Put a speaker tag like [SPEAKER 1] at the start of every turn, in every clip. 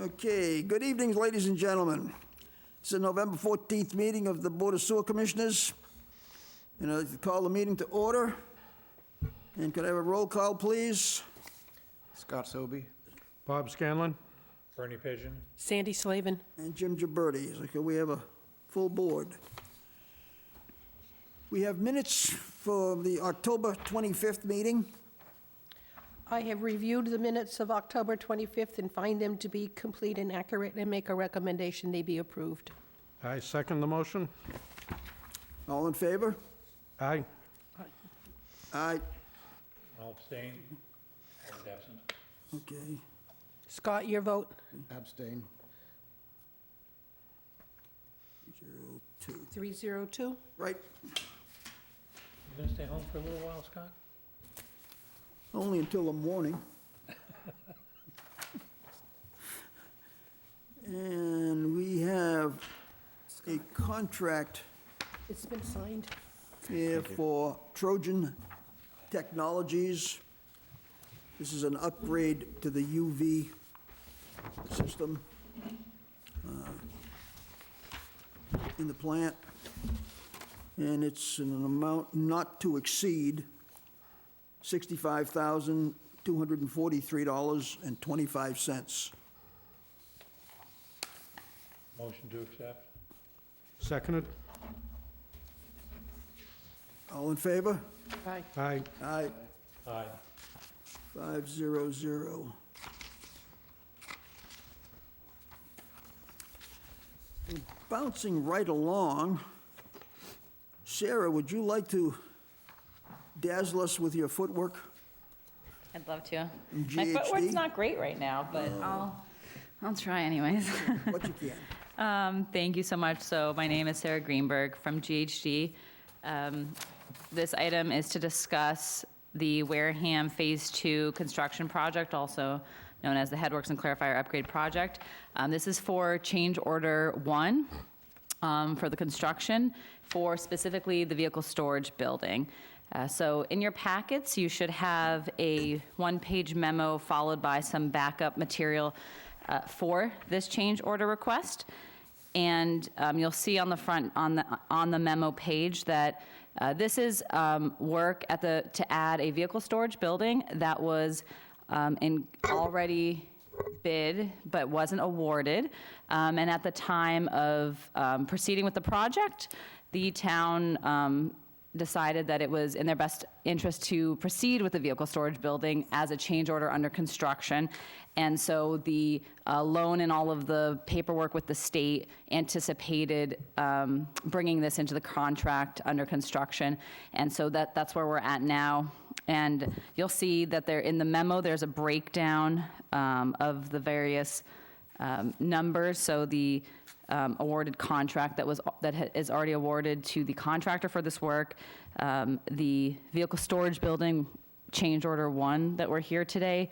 [SPEAKER 1] Okay, good evening, ladies and gentlemen. It's the November 14th meeting of the Board of Sewer Commissioners. And I'd like to call the meeting to order. And could I have a roll call, please?
[SPEAKER 2] Scott Sobey.
[SPEAKER 3] Bob Scanlon?
[SPEAKER 4] Bernie Pigeon.
[SPEAKER 5] Sandy Slavin.
[SPEAKER 1] And Jim Gibberti. Okay, we have a full board. We have minutes for the October 25th meeting.
[SPEAKER 5] I have reviewed the minutes of October 25th and find them to be complete and accurate and make a recommendation they be approved.
[SPEAKER 3] I second the motion.
[SPEAKER 1] All in favor?
[SPEAKER 3] Aye.
[SPEAKER 1] Aye.
[SPEAKER 4] All abstain. Howard absent.
[SPEAKER 1] Okay.
[SPEAKER 5] Scott, your vote?
[SPEAKER 2] Abstain.
[SPEAKER 1] 02.
[SPEAKER 5] 302.
[SPEAKER 1] Right.
[SPEAKER 4] You gonna stay home for a little while, Scott?
[SPEAKER 1] Only until the morning. And we have a contract
[SPEAKER 5] It's been signed.
[SPEAKER 1] here for Trojan Technologies. This is an upgrade to the UV system in the plant. And it's in an amount not to exceed $65,243.25.
[SPEAKER 4] Motion to accept.
[SPEAKER 3] Seconded?
[SPEAKER 1] All in favor?
[SPEAKER 5] Aye.
[SPEAKER 3] Aye.
[SPEAKER 1] Aye,
[SPEAKER 4] Aye.
[SPEAKER 1] 500. Bouncing right along, Sarah, would you like to dazzle us with your footwork?
[SPEAKER 6] I'd love to. My
[SPEAKER 1] GHD?
[SPEAKER 6] footwork's not great right now, but I'll try anyways.
[SPEAKER 1] What you can.
[SPEAKER 6] Thank you so much. So my name is Sarah Greenberg from GHD. This item is to discuss the Wareham Phase 2 construction project, also known as the Headworks and Clarifier Upgrade Project. This is for change order 1 for the construction for specifically the vehicle storage building. So in your packets, you should have a one-page memo followed by some backup material for this change order request. And you'll see on the front, on the memo page, that this is work to add a vehicle storage building that was already bid but wasn't awarded. And at the time of proceeding with the project, the town decided that it was in their best interest to proceed with the vehicle storage building as a change order under construction. And so the loan and all of the paperwork with the state anticipated bringing this into the contract under construction. And so that's where we're at now. And you'll see that there in the memo, there's a breakdown of the various numbers. So the awarded contract that is already awarded to the contractor for this work, the vehicle storage building change order 1 that we're here today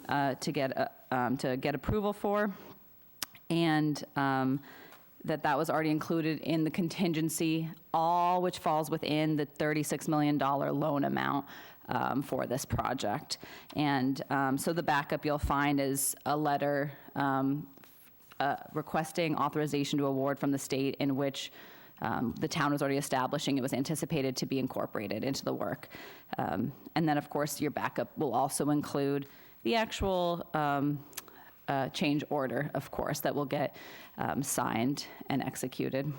[SPEAKER 6] to get approval for, and that was already included in the contingency, all which falls within the $36 million loan amount for this project. And so the backup you'll find is a letter requesting authorization to award from the state, in which the town was already establishing it was anticipated to be incorporated into the work. And then, of course, your backup will also include the actual change order, of course, that will get signed and executed.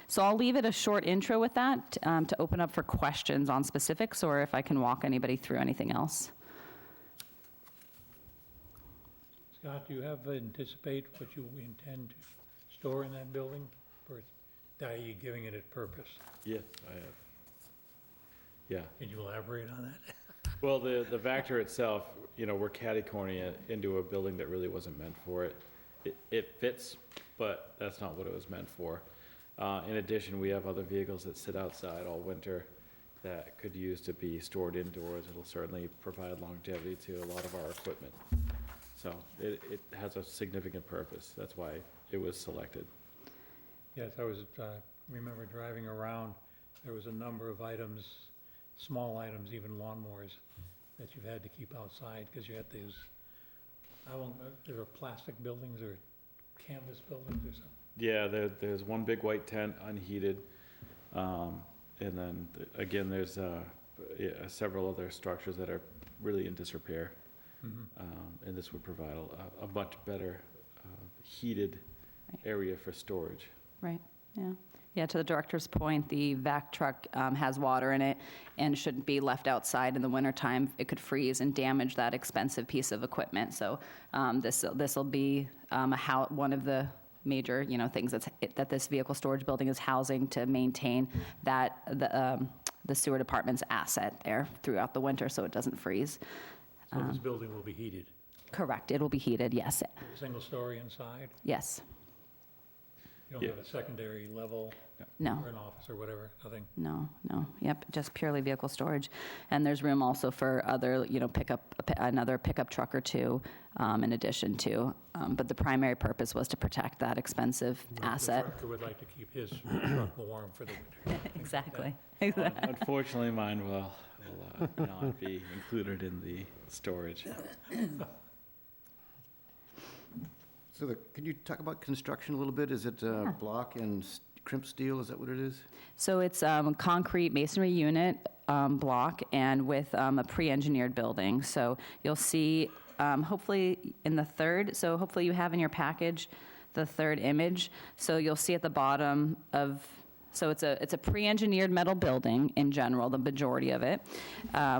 [SPEAKER 6] So I'll leave it a short intro with that to open up for questions on specifics, or if I can walk anybody through anything else.
[SPEAKER 4] Scott, do you anticipate what you intend to store in that building? Or are you giving it a purpose?
[SPEAKER 7] Yes, I have. Yeah.
[SPEAKER 4] Can you elaborate on that?
[SPEAKER 7] Well, the Vector itself, we're catty-cornering it into a building that really wasn't meant for it. It fits, but that's not what it was meant for. In addition, we have other vehicles that sit outside all winter that could use to be stored indoors. It'll certainly provide longevity to a lot of our equipment. So it has a significant purpose. That's why it was selected.
[SPEAKER 4] Yes, I remember driving around. There was a number of items, small items, even lawnmowers, that you've had to keep outside because you had these How long, there are plastic buildings or canvas buildings or something?
[SPEAKER 7] Yeah, there's one big white tent, unheated. And then, again, there's several other structures that are really in disrepair. And this would provide a much better heated area for storage.
[SPEAKER 6] Right, yeah. Yeah, to the director's point, the vac truck has water in it and shouldn't be left outside in the wintertime. It could freeze and damage that expensive piece of equipment. So this'll be one of the major, things that this vehicle storage building is housing to maintain the sewer department's asset there throughout the winter so it doesn't freeze.
[SPEAKER 4] So this building will be heated,
[SPEAKER 6] Correct, it will be heated, yes,
[SPEAKER 4] single story inside?
[SPEAKER 6] yes,
[SPEAKER 4] You don't have a secondary level
[SPEAKER 6] no.
[SPEAKER 4] or an office or whatever, nothing?
[SPEAKER 6] No, yep, just purely vehicle storage. And there's room also for other, another pickup truck or two in addition to. But the primary purpose was to protect that expensive asset.
[SPEAKER 4] The director would like to keep his truck warm for the winter.
[SPEAKER 6] Exactly.
[SPEAKER 7] Unfortunately, mine will not be included in the storage.
[SPEAKER 2] So can you talk about construction a little bit? Is it block and crimp steel? Is that what it is?
[SPEAKER 6] So it's concrete masonry unit block and with a pre-engineered building. So you'll see, hopefully in the third, so hopefully you have in your package the third image. So you'll see at the bottom of, so it's a pre-engineered metal building in general, the majority of it,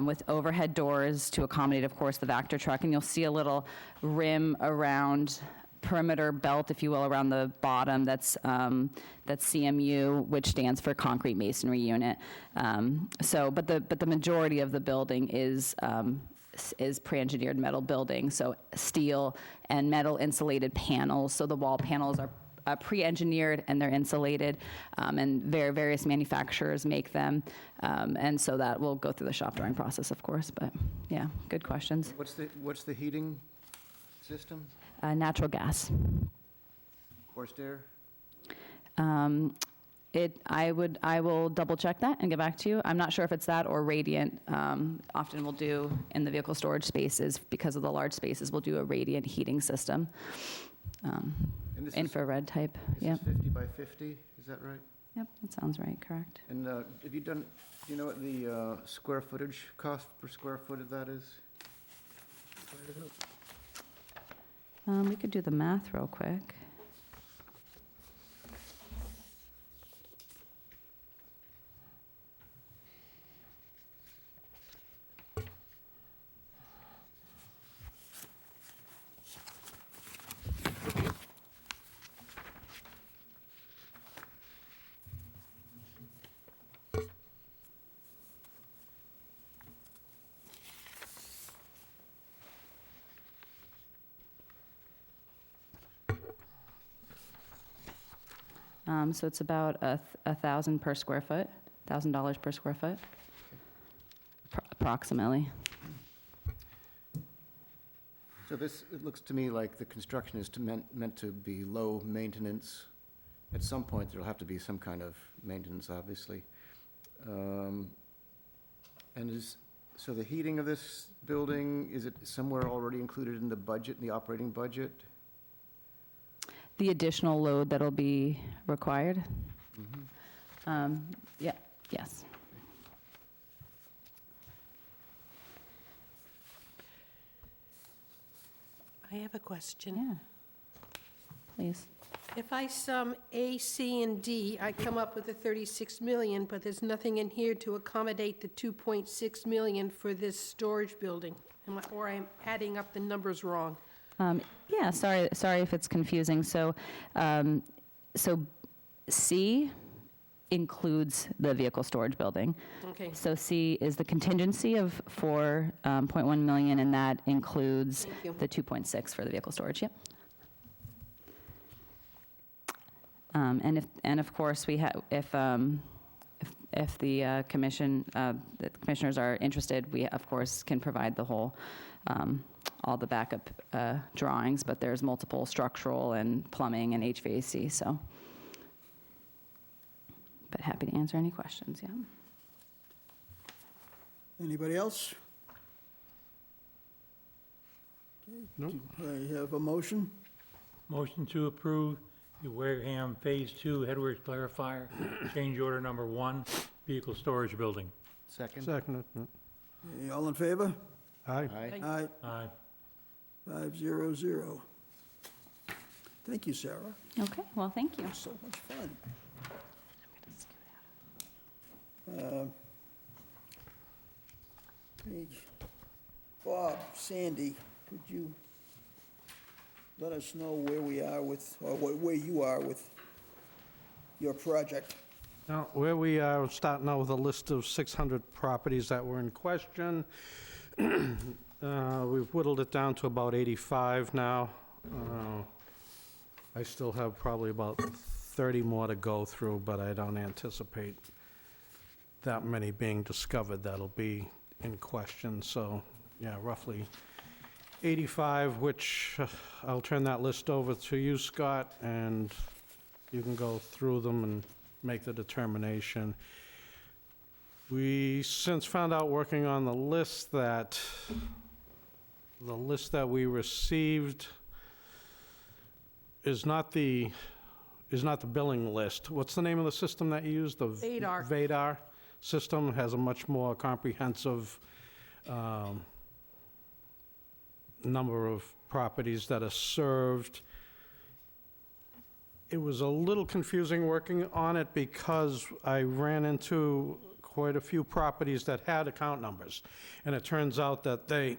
[SPEAKER 6] with overhead doors to accommodate, of course, the Vector truck. And you'll see a little rim around perimeter belt, if you will, around the bottom. That's CMU, which stands for concrete masonry unit. But the majority of the building is pre-engineered metal building, so steel and metal insulated panels. So the wall panels are pre-engineered and they're insulated, and various manufacturers make them, and so that will go through the shop drawing process, of course. But yeah, good questions.
[SPEAKER 2] What's the heating system?
[SPEAKER 6] Natural gas.
[SPEAKER 2] Forced air?
[SPEAKER 6] I will double check that and get back to you. I'm not sure if it's that or radiant. Often we'll do in the vehicle storage spaces, because of the large spaces, we'll do a radiant heating system.
[SPEAKER 2] And this
[SPEAKER 6] Infrared type,
[SPEAKER 2] This
[SPEAKER 6] yep.
[SPEAKER 2] is 50 by 50, is that right?
[SPEAKER 6] Yep, that sounds right, correct.
[SPEAKER 2] And do you know what the square footage cost per square foot of that is?
[SPEAKER 6] We could do the math real quick. So it's about $1,000 per square foot, $1,000 per square foot, approximately.
[SPEAKER 2] So it looks to me like the construction is meant to be low maintenance. At some point, there'll have to be some kind of maintenance, obviously. So the heating of this building, is it somewhere already included in the budget, in the operating budget?
[SPEAKER 6] The additional load that'll be required? Yeah, yes.
[SPEAKER 5] I have a question.
[SPEAKER 6] Yeah. Please.
[SPEAKER 5] If I sum A, C, and D, I come up with the 36 million, but there's nothing in here to accommodate the 2.6 million for this storage building. Or I'm adding up the numbers wrong.
[SPEAKER 6] Yeah, sorry if it's confusing. So C includes the vehicle storage building.
[SPEAKER 5] Okay,
[SPEAKER 6] So C is the contingency of 4.1 million, and that includes
[SPEAKER 5] Thank you.
[SPEAKER 6] the 2.6 for the vehicle storage, yep. And of course, we have, if the commissioners are interested, we, of course, can provide the whole, all the backup drawings, but there's multiple structural and plumbing and HVAC, so. But happy to answer any questions, yeah.
[SPEAKER 1] Anybody else? Okay. I have a motion.
[SPEAKER 4] Motion to approve the Wareham Phase 2 headworks clarifier, change order number 1, vehicle storage building.
[SPEAKER 2] Second?
[SPEAKER 3] Seconded.
[SPEAKER 1] All in favor?
[SPEAKER 3] Aye.
[SPEAKER 2] Aye.
[SPEAKER 1] Aye,
[SPEAKER 4] Aye.
[SPEAKER 1] 500. Thank you, Sarah.
[SPEAKER 6] Okay, well, thank you.
[SPEAKER 1] So much fun. Hey, Bob, Sandy, could you let us know where we are with, or where you are with your project?
[SPEAKER 3] Now, where we are, starting out with a list of 600 properties that were in question. We've whittled it down to about 85 now. I still have probably about 30 more to go through, but I don't anticipate that many being discovered that'll be in question. So, yeah, roughly 85, which I'll turn that list over to you, Scott, and you can go through them and make the determination. We since found out, working on the list that we received is not the billing list. What's the name of the system that you use? The
[SPEAKER 5] Vadar.
[SPEAKER 3] Vadar system has a much more comprehensive number of properties that are served. It was a little confusing working on it because I ran into quite a few properties that had account numbers. And it turns out that they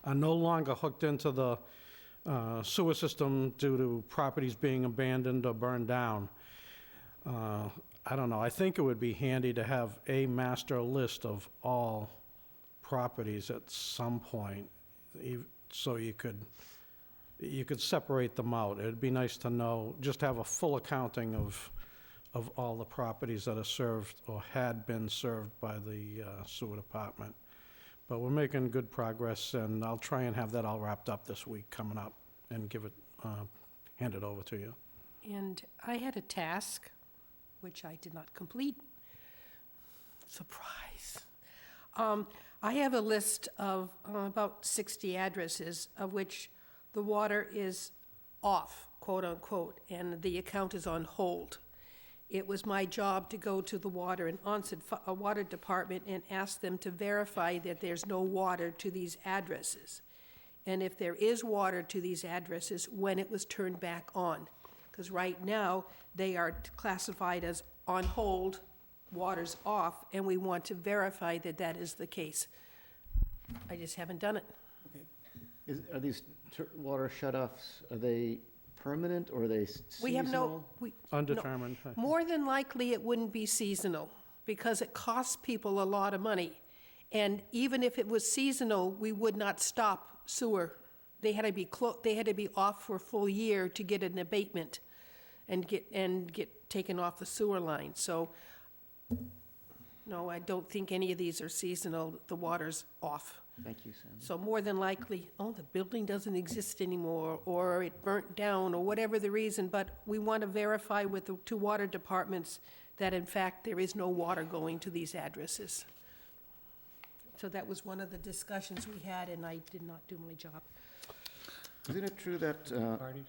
[SPEAKER 3] are no longer hooked into the sewer system due to properties being abandoned or burned down. I don't know, I think it would be handy to have a master list of all properties at some point, so you could separate them out. It'd be nice to know, just have a full accounting of all the properties that are served or had been served by the sewer department. But we're making good progress, and I'll try and have that all wrapped up this week coming up and hand it over to you.
[SPEAKER 5] And I had a task, which I did not complete. Surprise. I have a list of about 60 addresses, of which the water is off, quote unquote, and the account is on hold. It was my job to go to the water and water department and ask them to verify that there's no water to these addresses. And if there is water to these addresses, when it was turned back on. Because right now, they are classified as on hold, water's off, and we want to verify that that is the case. I just haven't done it.
[SPEAKER 2] Are these water shutoffs, are they permanent or are they seasonal?
[SPEAKER 5] We have no.
[SPEAKER 3] Undetermined.
[SPEAKER 5] More than likely, it wouldn't be seasonal, because it costs people a lot of money. And even if it was seasonal, we would not stop sewer. They had to be off for a full year to get an abatement and get taken off the sewer line. So, no, I don't think any of these are seasonal. The water's off.
[SPEAKER 2] Thank you, Sam.
[SPEAKER 5] So more than likely, the building doesn't exist anymore, or it burnt down, or whatever the reason, but we want to verify with the two water departments that in fact there is no water going to these addresses. So that was one of the discussions we had, and I did not do my job.
[SPEAKER 2] Isn't it true that,
[SPEAKER 4] Parties?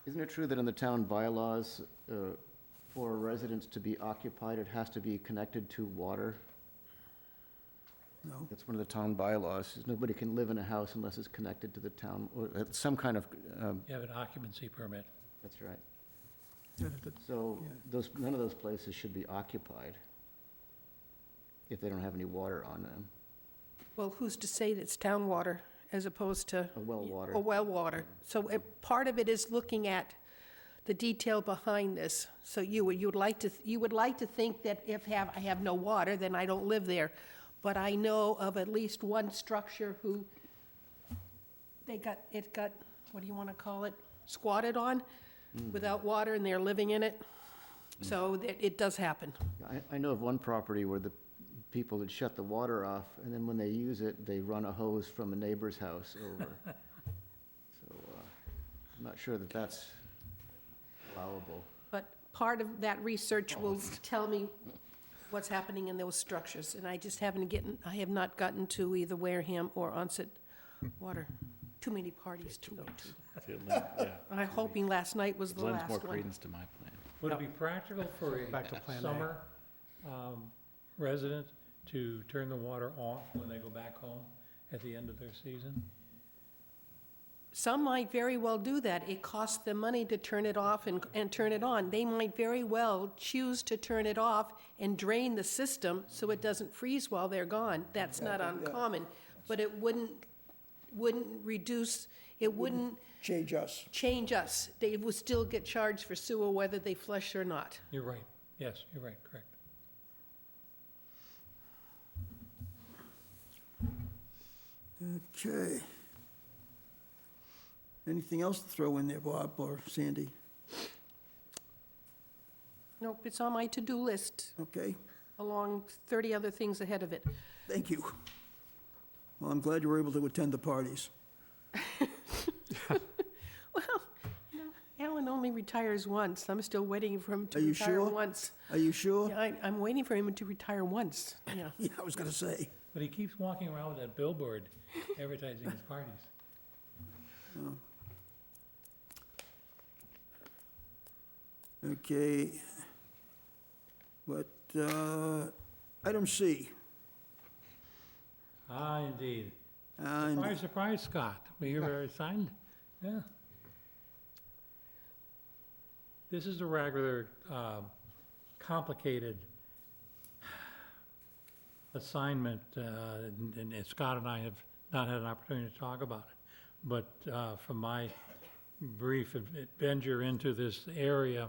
[SPEAKER 2] isn't it true that in the town bylaws, for a residence to be occupied, it has to be connected to water?
[SPEAKER 1] No?
[SPEAKER 2] That's one of the town bylaws, is nobody can live in a house unless it's connected to the town, or some kind of,
[SPEAKER 4] You have an occupancy permit.
[SPEAKER 2] that's right. So none of those places should be occupied if they don't have any water on them.
[SPEAKER 5] Well, who's to say that it's town water as opposed to?
[SPEAKER 2] A well water.
[SPEAKER 5] Or well water. So part of it is looking at the detail behind this. So you would like to think that if I have no water, then I don't live there. But I know of at least one structure who it got, what do you want to call it, squatted on without water, and they're living in it. So it does happen.
[SPEAKER 2] I know of one property where the people had shut the water off, and then when they use it, they run a hose from a neighbor's house over. So I'm not sure that that's allowable.
[SPEAKER 5] But part of that research will tell me what's happening in those structures, and I just I have not gotten to either Wareham or Onset water. Too many parties to go to.
[SPEAKER 7] Yeah.
[SPEAKER 5] I'm hoping last night was the
[SPEAKER 7] Lends
[SPEAKER 5] last
[SPEAKER 7] more
[SPEAKER 5] one.
[SPEAKER 7] credence to my plan.
[SPEAKER 4] Would it be practical for
[SPEAKER 3] Back to Plan
[SPEAKER 4] a
[SPEAKER 3] A.
[SPEAKER 4] summer resident to turn the water off when they go back home at the end of their season?
[SPEAKER 5] Some might very well do that. It costs them money to turn it off and turn it on. They might very well choose to turn it off and drain the system so it doesn't freeze while they're gone. That's not uncommon, but it wouldn't reduce, it wouldn't
[SPEAKER 1] Change us.
[SPEAKER 5] change us. They would still get charged for sewer whether they flush or not.
[SPEAKER 4] You're right. Yes, you're right, correct.
[SPEAKER 1] Okay. Anything else to throw in there, Bob or Sandy?
[SPEAKER 5] Nope, it's on my to-do list,
[SPEAKER 1] Okay,
[SPEAKER 5] along 30 other things ahead of it.
[SPEAKER 1] thank you. Well, I'm glad you were able to attend the parties.
[SPEAKER 5] Well, you know, Alan only retires once. I'm still waiting for him to
[SPEAKER 1] Are you
[SPEAKER 5] retire
[SPEAKER 1] sure?
[SPEAKER 5] once.
[SPEAKER 1] Are you sure?
[SPEAKER 5] Yeah, I'm waiting for him to retire once, yeah.
[SPEAKER 1] Yeah, I was gonna say.
[SPEAKER 4] But he keeps walking around with that billboard advertising his parties.
[SPEAKER 1] Okay. But, item C.
[SPEAKER 4] Ah, indeed.
[SPEAKER 1] And
[SPEAKER 4] Surprise, surprise, Scott. We were signed? Yeah. This is a regular, complicated assignment, and Scott and I have not had an opportunity to talk about it. But from my brief adventure into this area,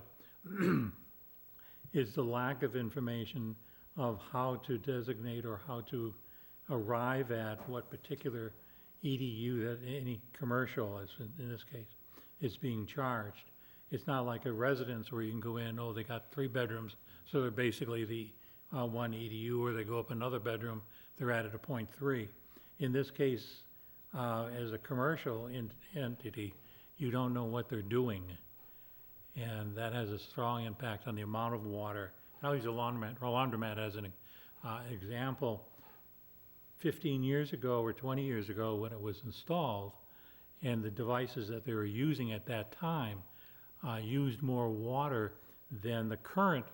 [SPEAKER 4] is the lack of information of how to designate or how to arrive at what particular EDU that any commercial, as in this case, is being charged. It's not like a residence where you can go in, oh, they got 3 bedrooms, so they're basically the one EDU, or they go up another bedroom, they're added a .3. In this case, as a commercial entity, you don't know what they're doing. And that has a strong impact on the amount of water. I'll use a laundromat as an example. 15 years ago or 20 years ago, when it was installed, and the devices that they were using at that time used more water than the current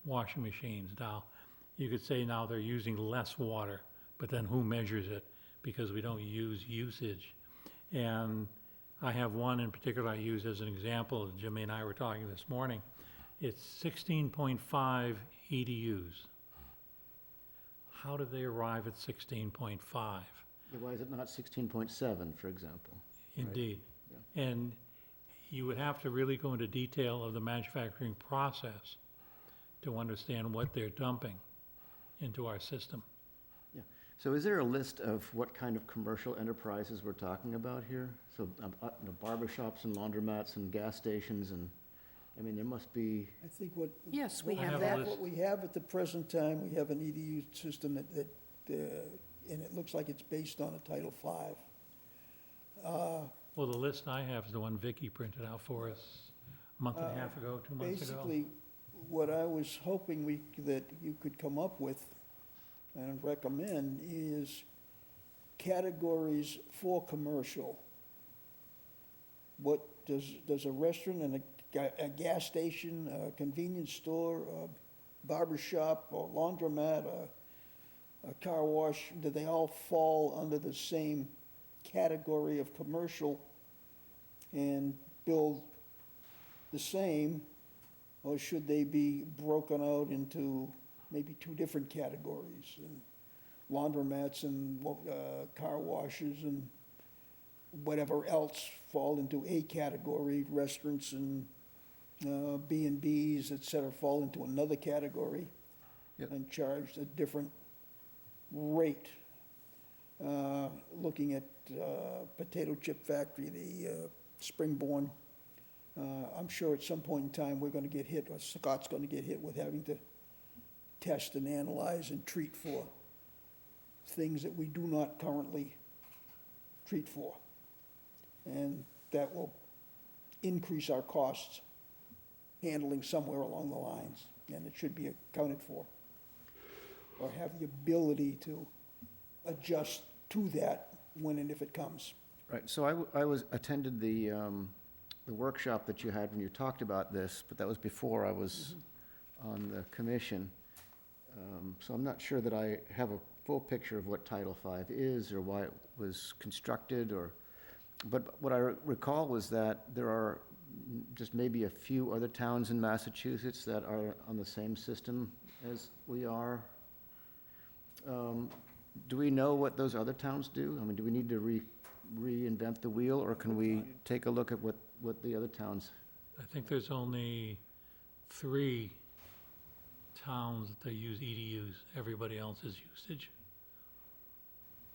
[SPEAKER 4] washing machines. Now, you could say now they're using less water, but then who measures it? Because we don't use usage. And I have one in particular I use as an example. Jimmy and I were talking this morning. It's 16.5 EDUs. How did they arrive at 16.5?
[SPEAKER 2] Why is it not 16.7, for example?
[SPEAKER 4] Indeed.
[SPEAKER 2] Yeah.
[SPEAKER 4] And you would have to really go into detail of the manufacturing process to understand what they're dumping into our system.
[SPEAKER 2] Yeah. So is there a list of what kind of commercial enterprises we're talking about here? So barber shops and laundromats and gas stations and, I mean, there must be,
[SPEAKER 1] I think what.
[SPEAKER 5] Yes, we
[SPEAKER 1] what
[SPEAKER 5] have
[SPEAKER 4] have a
[SPEAKER 5] that.
[SPEAKER 4] list.
[SPEAKER 1] What we have at the present time, we have an EDU system that, and it looks like it's based on a Title V.
[SPEAKER 4] Well, the list I have is the one Vicky printed out for us a month and a half ago, 2 months ago.
[SPEAKER 1] Basically, what I was hoping that you could come up with and recommend is categories for commercial. What does a restaurant and a gas station, a convenience store, a barber shop, or laundromat, a car wash, do they all fall under the same category of commercial and build the same, or should they be broken out into maybe 2 different categories? And laundromats and car washes and whatever else fall into a category, restaurants and B&Bs, et cetera, fall into another category.
[SPEAKER 2] Yep.
[SPEAKER 1] And charged a different rate. Looking at potato chip factory, the Springborn, I'm sure at some point in time, we're gonna get hit, or Scott's gonna get hit with having to test and analyze and treat for things that we do not currently treat for. And that will increase our costs handling somewhere along the lines, and it should be accounted for, or have the ability to adjust to that when and if it comes.
[SPEAKER 2] Right, so I attended the workshop that you had when you talked about this, but that was before I was on the commission. So I'm not sure that I have a full picture of what Title V is or why it was constructed but what I recall was that there are just maybe a few other towns in Massachusetts that are on the same system as we are. Do we know what those other towns do? I mean, do we need to reinvent the wheel, or can we take a look at what the other towns?
[SPEAKER 4] I think there's only 3 towns that use EDUs, everybody else is usage.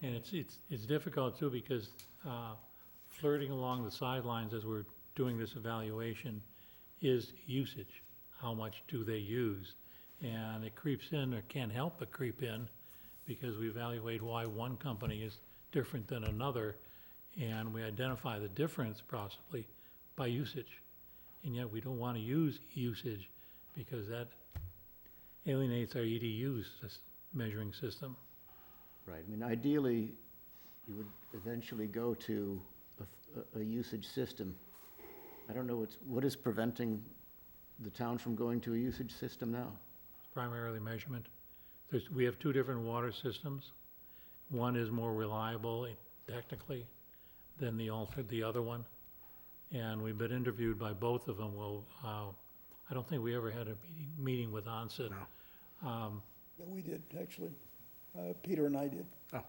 [SPEAKER 4] And it's difficult too, because flirting along the sidelines as we're doing this evaluation is usage. How much do they use? And it creeps in, or can't help but creep in, because we evaluate why one company is different than another, and we identify the difference possibly by usage. And yet we don't want to use usage, because that alienates our EDU's measuring system.
[SPEAKER 2] Right, I mean, ideally, you would eventually go to a usage system. I don't know what is preventing the town from going to a usage system now?
[SPEAKER 4] It's primarily measurement. We have 2 different water systems. One is more reliable technically than the other one. And we've been interviewed by both of them. Well, I don't think we ever had a meeting with onset.
[SPEAKER 1] Yeah, we did, actually. Peter and I did.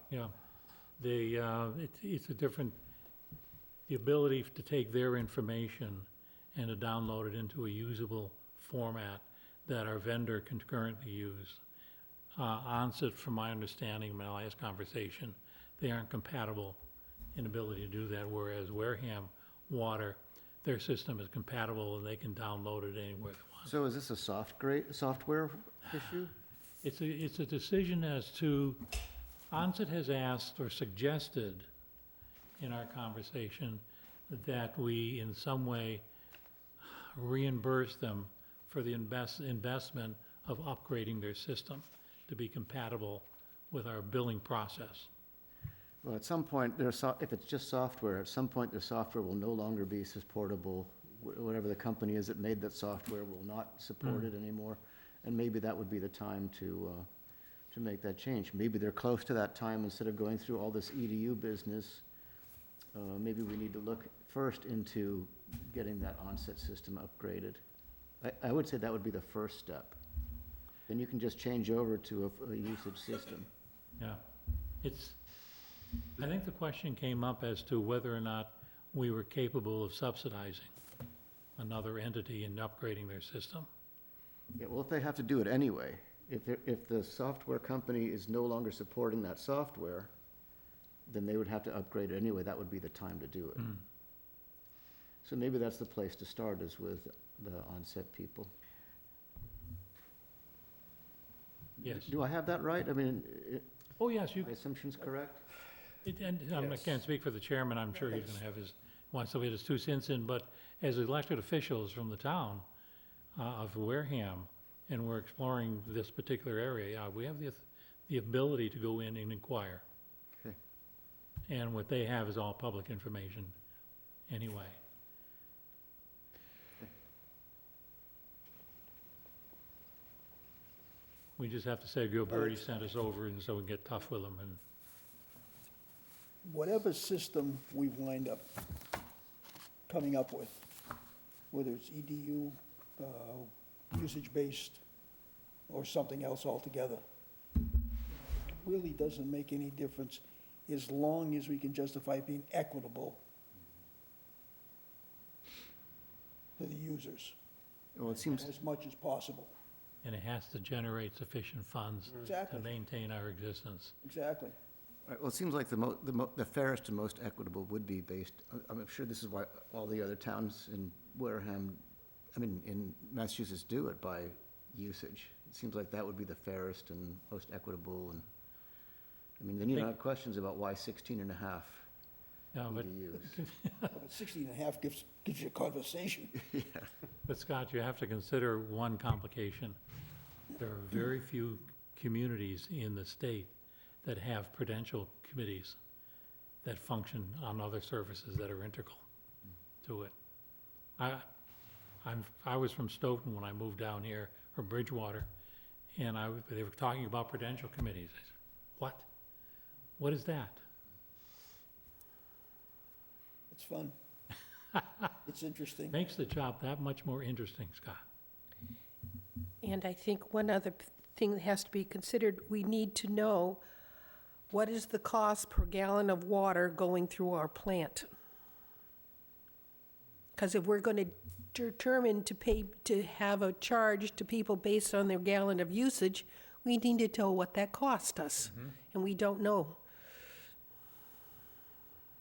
[SPEAKER 4] Yeah. It's a different, the ability to take their information and to download it into a usable format that our vendor can currently use. Onset, from my understanding in my last conversation, they aren't compatible in ability to do that, whereas Wareham Water, their system is compatible and they can download it anywhere they want.
[SPEAKER 2] So is this a software issue?
[SPEAKER 4] It's a decision as to, Onset has asked or suggested in our conversation that we in some way reimburse them for the investment of upgrading their system to be compatible with our billing process.
[SPEAKER 2] Well, at some point, if it's just software, at some point, their software will no longer be supportable. Whatever the company is that made that software will not support it anymore. And maybe that would be the time to make that change. Maybe they're close to that time. Instead of going through all this EDU business, maybe we need to look first into getting that onset system upgraded. I would say that would be the first step. Then you can just change over to a usage system.
[SPEAKER 4] Yeah. I think the question came up as to whether or not we were capable of subsidizing another entity in upgrading their system.
[SPEAKER 2] Yeah, well, if they have to do it anyway, if the software company is no longer supporting that software, then they would have to upgrade it anyway. That would be the time to do it. So maybe that's the place to start, is with the onset people.
[SPEAKER 4] Yes.
[SPEAKER 2] Do I have that right? I mean,
[SPEAKER 4] Oh, yes,
[SPEAKER 2] my assumption's correct?
[SPEAKER 4] and I can't speak for the chairman, I'm sure he's gonna have wants to get his 2 cents in, but as elected officials from the town of Wareham, and we're exploring this particular area, we have the ability to go in and inquire.
[SPEAKER 2] Okay.
[SPEAKER 4] And what they have is all public information anyway. We just have to say Gilberti sent us over, and so we get tough with them, and
[SPEAKER 1] Whatever system we wind up coming up with, whether it's EDU, usage-based, or something else altogether, really doesn't make any difference as long as we can justify being equitable to the users
[SPEAKER 2] Well, it seems,
[SPEAKER 1] as much as possible.
[SPEAKER 4] and it has to generate sufficient funds to
[SPEAKER 1] Exactly,
[SPEAKER 4] maintain our existence.
[SPEAKER 1] exactly.
[SPEAKER 2] right, well, it seems like the fairest and most equitable would be based, I'm sure this is why all the other towns in Wareham, in Massachusetts do it by usage. It seems like that would be the fairest and most equitable, and, then you don't have questions about why 16 and a half
[SPEAKER 4] Yeah, but,
[SPEAKER 2] EDUs.
[SPEAKER 1] But 16 and a half gives you a conversation.
[SPEAKER 2] Yeah.
[SPEAKER 4] but Scott, you have to consider one complication. There are very few communities in the state that have prudential committees. that function on other services that are integral to it. I was from Stoughton when I moved down here, or Bridgewater, and they were talking about prudential committees. I said, what? What is that?
[SPEAKER 1] It's fun. It's interesting.
[SPEAKER 4] Makes the job that much more interesting, Scott.
[SPEAKER 5] And I think one other thing that has to be considered, we need to know what is the cost per gallon of water going through our plant? Because if we're going to determine to have a charge to people based on their gallon of usage, we need to know what that cost us, and we don't know.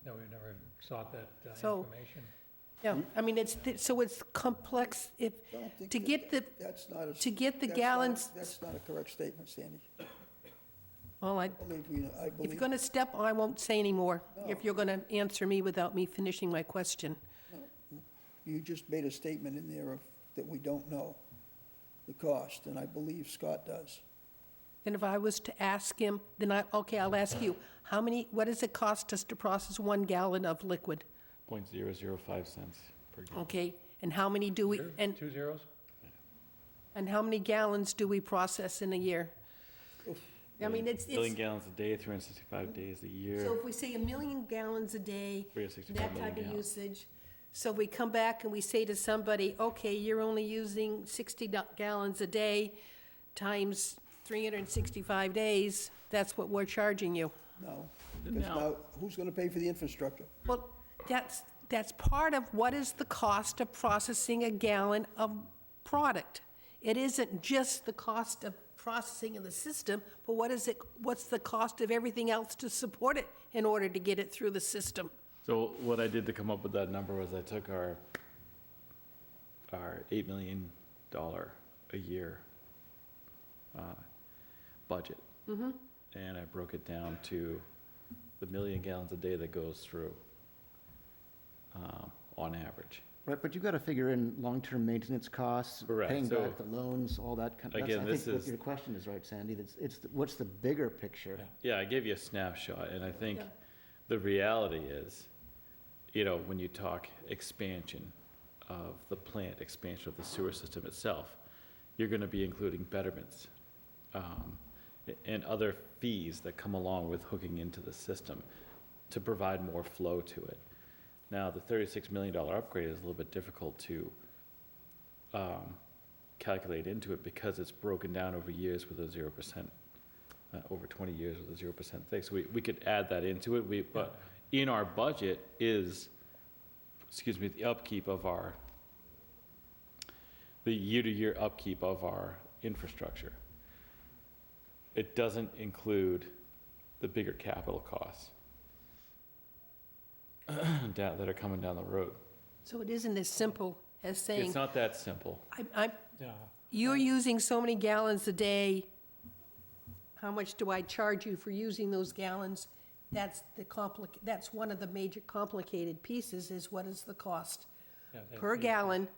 [SPEAKER 4] No, we've never sought that
[SPEAKER 5] So-
[SPEAKER 4] information.
[SPEAKER 5] Yeah, I mean, so it's complex,
[SPEAKER 1] I don't think
[SPEAKER 5] to get the,
[SPEAKER 1] that's not a-
[SPEAKER 5] to get the
[SPEAKER 1] that's not-
[SPEAKER 5] gallons,
[SPEAKER 1] That's not a correct statement, Sandy.
[SPEAKER 5] well,
[SPEAKER 1] I
[SPEAKER 5] if
[SPEAKER 1] believe.
[SPEAKER 5] you're going to step, I won't say anymore, if you're going to answer me without me finishing my question.
[SPEAKER 1] You just made a statement in there that we don't know the cost, and I believe Scott does.
[SPEAKER 5] Then if I was to ask him, okay, I'll ask you, what does it cost us to process 1 gallon of liquid?
[SPEAKER 7] 0.005 cents per gallon.
[SPEAKER 5] Okay, and how many do we, and
[SPEAKER 4] 2 zeros?
[SPEAKER 5] how many gallons do we process in a year? I mean, it's,
[SPEAKER 7] Million gallons a day, 365 days a year.
[SPEAKER 5] so if we say 1 million gallons a day,
[SPEAKER 7] 365
[SPEAKER 5] that
[SPEAKER 7] million
[SPEAKER 5] type of
[SPEAKER 7] gallons.
[SPEAKER 5] usage, so we come back and we say to somebody, okay, you're only using 60 gallons a day times 365 days, that's what we're charging you.
[SPEAKER 1] No, because
[SPEAKER 7] No.
[SPEAKER 1] now, who's gonna pay for the infrastructure?
[SPEAKER 5] Well, that's part of what is the cost of processing a gallon of product. It isn't just the cost of processing in the system, but what's the cost of everything else to support it in order to get it through the system?
[SPEAKER 7] So what I did to come up with that number was I took our $8 million a year budget. And I broke it down to the 1 million gallons a day that goes through on average.
[SPEAKER 2] Right, but you've got to figure in long-term maintenance costs,
[SPEAKER 7] Correct,
[SPEAKER 2] paying
[SPEAKER 7] so-
[SPEAKER 2] back the loans, all that kind of,
[SPEAKER 7] Again,
[SPEAKER 2] I
[SPEAKER 7] this
[SPEAKER 2] think what
[SPEAKER 7] is-
[SPEAKER 2] your question is, right, Sandy? What's the bigger picture?
[SPEAKER 7] Yeah, I gave you a snapshot, and I think
[SPEAKER 5] Yeah.
[SPEAKER 7] the reality is, when you talk expansion of the plant, expansion of the sewer system itself, you're gonna be including betterments, and other fees that come along with hooking into the system to provide more flow to it. Now, the $36 million upgrade is a little bit difficult to calculate into it because it's broken down over years with a 0%, over 20 years with a 0% thing. So we could add that into it, but in our budget is, the upkeep of the year-to-year upkeep of our infrastructure. It doesn't include the bigger capital costs that are coming down the road.
[SPEAKER 5] So it isn't as simple as saying,
[SPEAKER 7] It's not that simple.
[SPEAKER 4] Yeah.
[SPEAKER 5] you're using so many gallons a day, how much do I charge you for using those gallons? That's that's one of the major complicated pieces, is what is the cost
[SPEAKER 4] Yeah, that
[SPEAKER 5] per
[SPEAKER 4] piece.
[SPEAKER 5] gallon?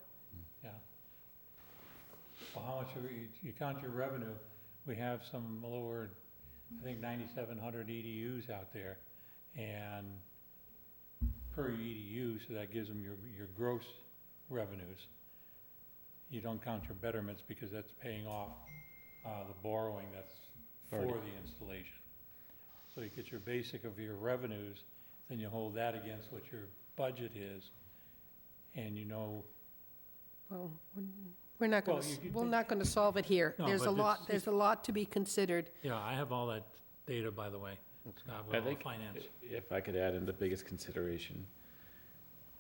[SPEAKER 4] Yeah. Well, how much, you count your revenue, we have some lower, I think 9,700 EDUs out there, and per EDU, so that gives them your gross revenues. You don't count your betterments because that's paying off the borrowing that's for
[SPEAKER 7] Already.
[SPEAKER 4] the installation. So you get your basic of your revenues, then you hold that against what your budget is, and you know.
[SPEAKER 5] Well, we're not going
[SPEAKER 4] Well, you
[SPEAKER 5] to,
[SPEAKER 4] could
[SPEAKER 5] we're
[SPEAKER 4] think-
[SPEAKER 5] not going to solve it here.
[SPEAKER 4] No,
[SPEAKER 5] There's a
[SPEAKER 4] but
[SPEAKER 5] lot, there's a lot to be considered.
[SPEAKER 4] Yeah, I have all that data, by the way, Scott, with
[SPEAKER 7] I
[SPEAKER 4] all the
[SPEAKER 7] think
[SPEAKER 4] finance.
[SPEAKER 7] if I could add in the biggest consideration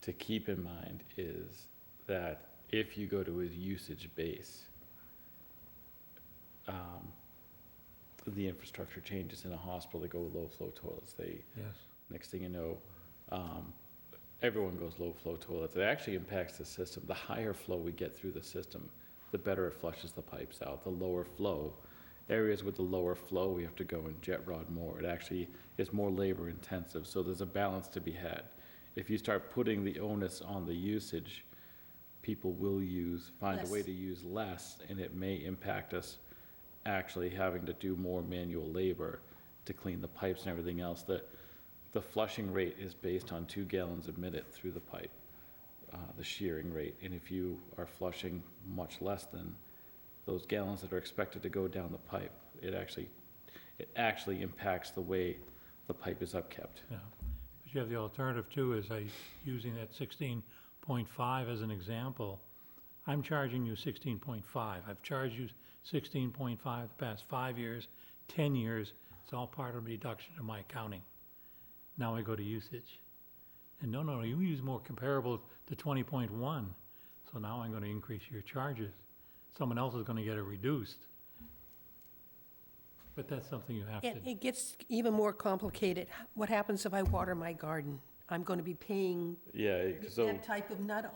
[SPEAKER 7] to keep in mind is that if you go to a usage base, the infrastructure changes in a hospital, they go with low-flow toilets.
[SPEAKER 4] Yes.
[SPEAKER 7] Next thing you know, everyone goes low-flow toilets. It actually impacts the system. The higher flow we get through the system, the better it flushes the pipes out. The lower flow, areas with the lower flow, we have to go and jet rod more. It actually is more labor intensive, so there's a balance to be had. If you start putting the onus on the usage, people will find a way
[SPEAKER 5] Less.
[SPEAKER 7] to use less, and it may impact us actually having to do more manual labor to clean the pipes and everything else. the flushing rate is based on 2 gallons a minute through the pipe, the shearing rate. And if you are flushing much less than those gallons that are expected to go down the pipe, it actually impacts the way the pipe is upkept.
[SPEAKER 4] Yeah. But you have the alternative too, is using that 16.5 as an example. I'm charging you 16.5. I've charged you 16.5 the past 5 years, 10 years. It's all part of the deduction of my accounting. Now I go to usage. And no, you use more comparable to 20.1. So now I'm going to increase your charges. Someone else is going to get it reduced. But that's something you have to.
[SPEAKER 5] It gets even more complicated. What happens if I water my garden? I'm going to be paying
[SPEAKER 7] Yeah, so,
[SPEAKER 5] that type of, not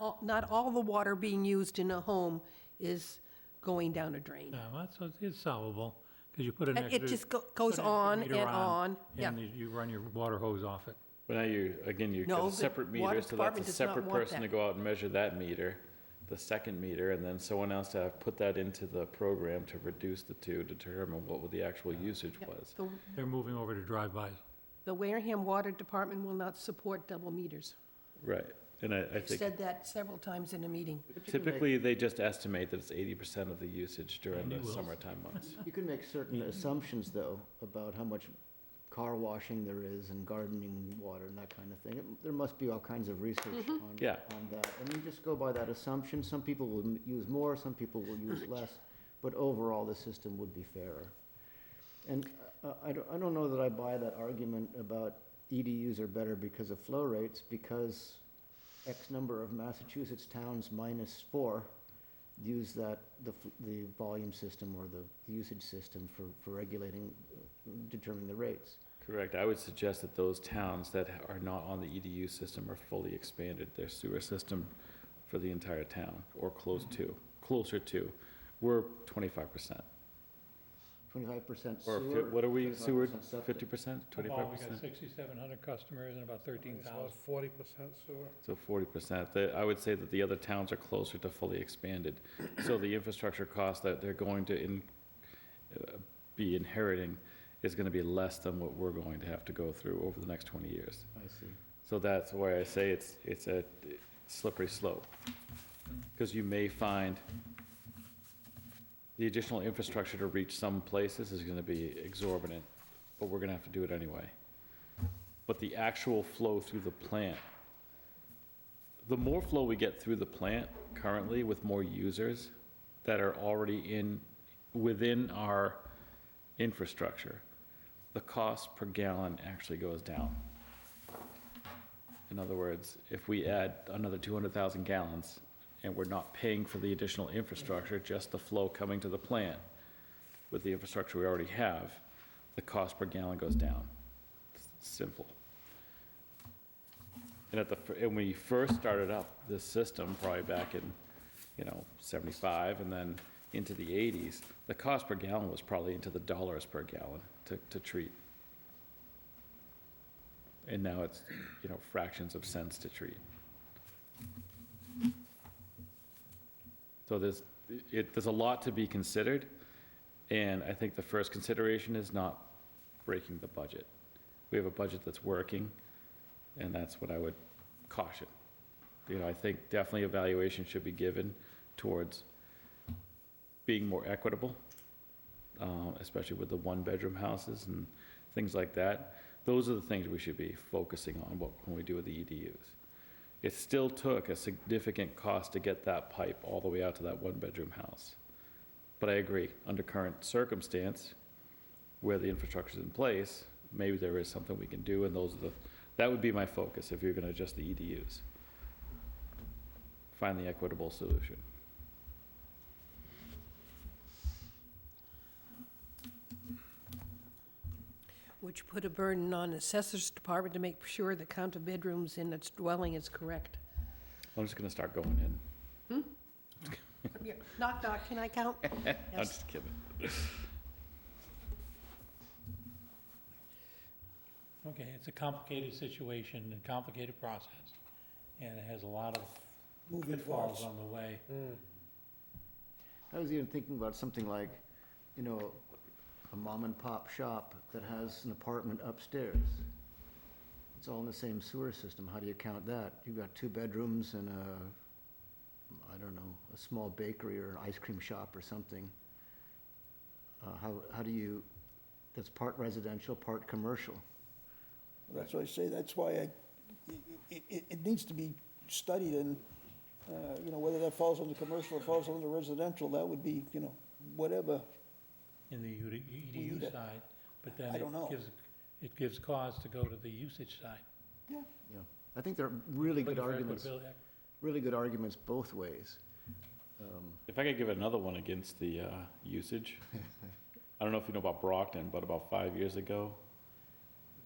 [SPEAKER 5] all the water being used in a home is going down a drain.
[SPEAKER 4] It's solvable, because you put an
[SPEAKER 5] And
[SPEAKER 4] extra.
[SPEAKER 5] it just goes
[SPEAKER 4] put an extra
[SPEAKER 5] on
[SPEAKER 4] meter
[SPEAKER 5] and on, yeah.
[SPEAKER 4] And you run your water hose off it.
[SPEAKER 7] but now you
[SPEAKER 5] No,
[SPEAKER 7] got a
[SPEAKER 5] the
[SPEAKER 7] separate
[SPEAKER 5] water
[SPEAKER 7] meter, so
[SPEAKER 5] department
[SPEAKER 7] that's a
[SPEAKER 5] does not
[SPEAKER 7] separate
[SPEAKER 5] want
[SPEAKER 7] person to
[SPEAKER 5] that.
[SPEAKER 7] go out and measure that meter, the second meter, and then someone else to have put that into the program to reduce the two, determine what the actual usage
[SPEAKER 5] Yep.
[SPEAKER 7] was.
[SPEAKER 4] They're moving over to drive-bys.
[SPEAKER 5] The Wareham Water Department will not support double meters.
[SPEAKER 7] Right, and I
[SPEAKER 5] I've
[SPEAKER 7] think
[SPEAKER 5] said that several times in a meeting.
[SPEAKER 7] typically they just estimate that it's 80% of the usage during
[SPEAKER 4] And
[SPEAKER 7] the
[SPEAKER 4] you will.
[SPEAKER 7] summertime months.
[SPEAKER 2] You can make certain assumptions, though, about how much car washing there is and gardening water and that kind of thing. There must be all kinds of research on
[SPEAKER 7] Yeah.
[SPEAKER 2] that. And you just go by that assumption. Some people will use more, some people will use less, but overall, the system would be fairer. And I don't know that I buy that argument about EDUs are better because of flow rates, because X number of Massachusetts towns -4 use the volume system or the usage system for regulating, determining the rates.
[SPEAKER 7] Correct, I would suggest that those towns that are not on the EDU system are fully expanded their sewer system for the entire town, or closer to. We're 25%.
[SPEAKER 2] 25%
[SPEAKER 7] Or
[SPEAKER 2] sewer.
[SPEAKER 7] what are we, sewer,
[SPEAKER 2] 25% septic.
[SPEAKER 7] 50%,
[SPEAKER 4] We got
[SPEAKER 7] 25%?
[SPEAKER 4] 6,700 customers and about 13,000.
[SPEAKER 3] 40% sewer.
[SPEAKER 7] So 40%. I would say that the other towns are closer to fully expanded. So the infrastructure cost that they're going to be inheriting is gonna be less than what we're going to have to go through over the next 20 years.
[SPEAKER 2] I see.
[SPEAKER 7] So that's why I say it's a slippery slope. Because you may find the additional infrastructure to reach some places is gonna be exorbitant, but we're gonna have to do it anyway. But the actual flow through the plant, the more flow we get through the plant currently with more users that are already within our infrastructure, the cost per gallon actually goes down. In other words, if we add another 200,000 gallons and we're not paying for the additional infrastructure, just the flow coming to the plant with the infrastructure we already have, the cost per gallon goes down. It's simple. And when we first started up this system, probably back in, 75 and then into the 80s, the cost per gallon was probably into the dollars per gallon to treat. And now it's, fractions of cents to treat. So there's a lot to be considered, and I think the first consideration is not breaking the budget. We have a budget that's working, and that's what I would caution. I think definitely evaluation should be given towards being more equitable, especially with the one-bedroom houses and things like that. Those are the things we should be focusing on when we do with the EDUs. It still took a significant cost to get that pipe all the way out to that one-bedroom house. But I agree, under current circumstance, where the infrastructure's in place, maybe there is something we can do, and that would be my focus if you're gonna adjust the EDUs. Find the equitable solution.
[SPEAKER 5] Would you put a burden on assessor's department to make sure the count of bedrooms in its dwelling is correct?
[SPEAKER 7] I'm just gonna start going in.
[SPEAKER 5] Yeah, knock, knock, can I count?
[SPEAKER 7] I'm
[SPEAKER 5] Yes.
[SPEAKER 7] just kidding.
[SPEAKER 4] Okay, it's a complicated situation and complicated process, and it has a lot of pitfalls on the way.
[SPEAKER 2] I was even thinking about something like, a mom and pop shop that has an apartment upstairs. It's all in the same sewer system. How do you count that? You've got 2 bedrooms and a, I don't know, a small bakery or an ice cream shop or something. How do you, that's part residential, part commercial.
[SPEAKER 1] That's why I say, that's why it needs to be studied, and, you know, whether that falls under commercial or falls under residential, that would be, you know, whatever.
[SPEAKER 4] In the
[SPEAKER 1] need
[SPEAKER 4] EDU
[SPEAKER 1] it.
[SPEAKER 4] side, but then
[SPEAKER 1] I don't know.
[SPEAKER 4] it gives cause to go to the usage side.
[SPEAKER 1] Yeah.
[SPEAKER 2] Yeah. I think there are really good
[SPEAKER 4] Looking for
[SPEAKER 2] arguments,
[SPEAKER 4] equitability.
[SPEAKER 2] really good arguments both ways.
[SPEAKER 7] If I could give another one against the usage, I don't know if you know about Brockton, but about 5 years ago,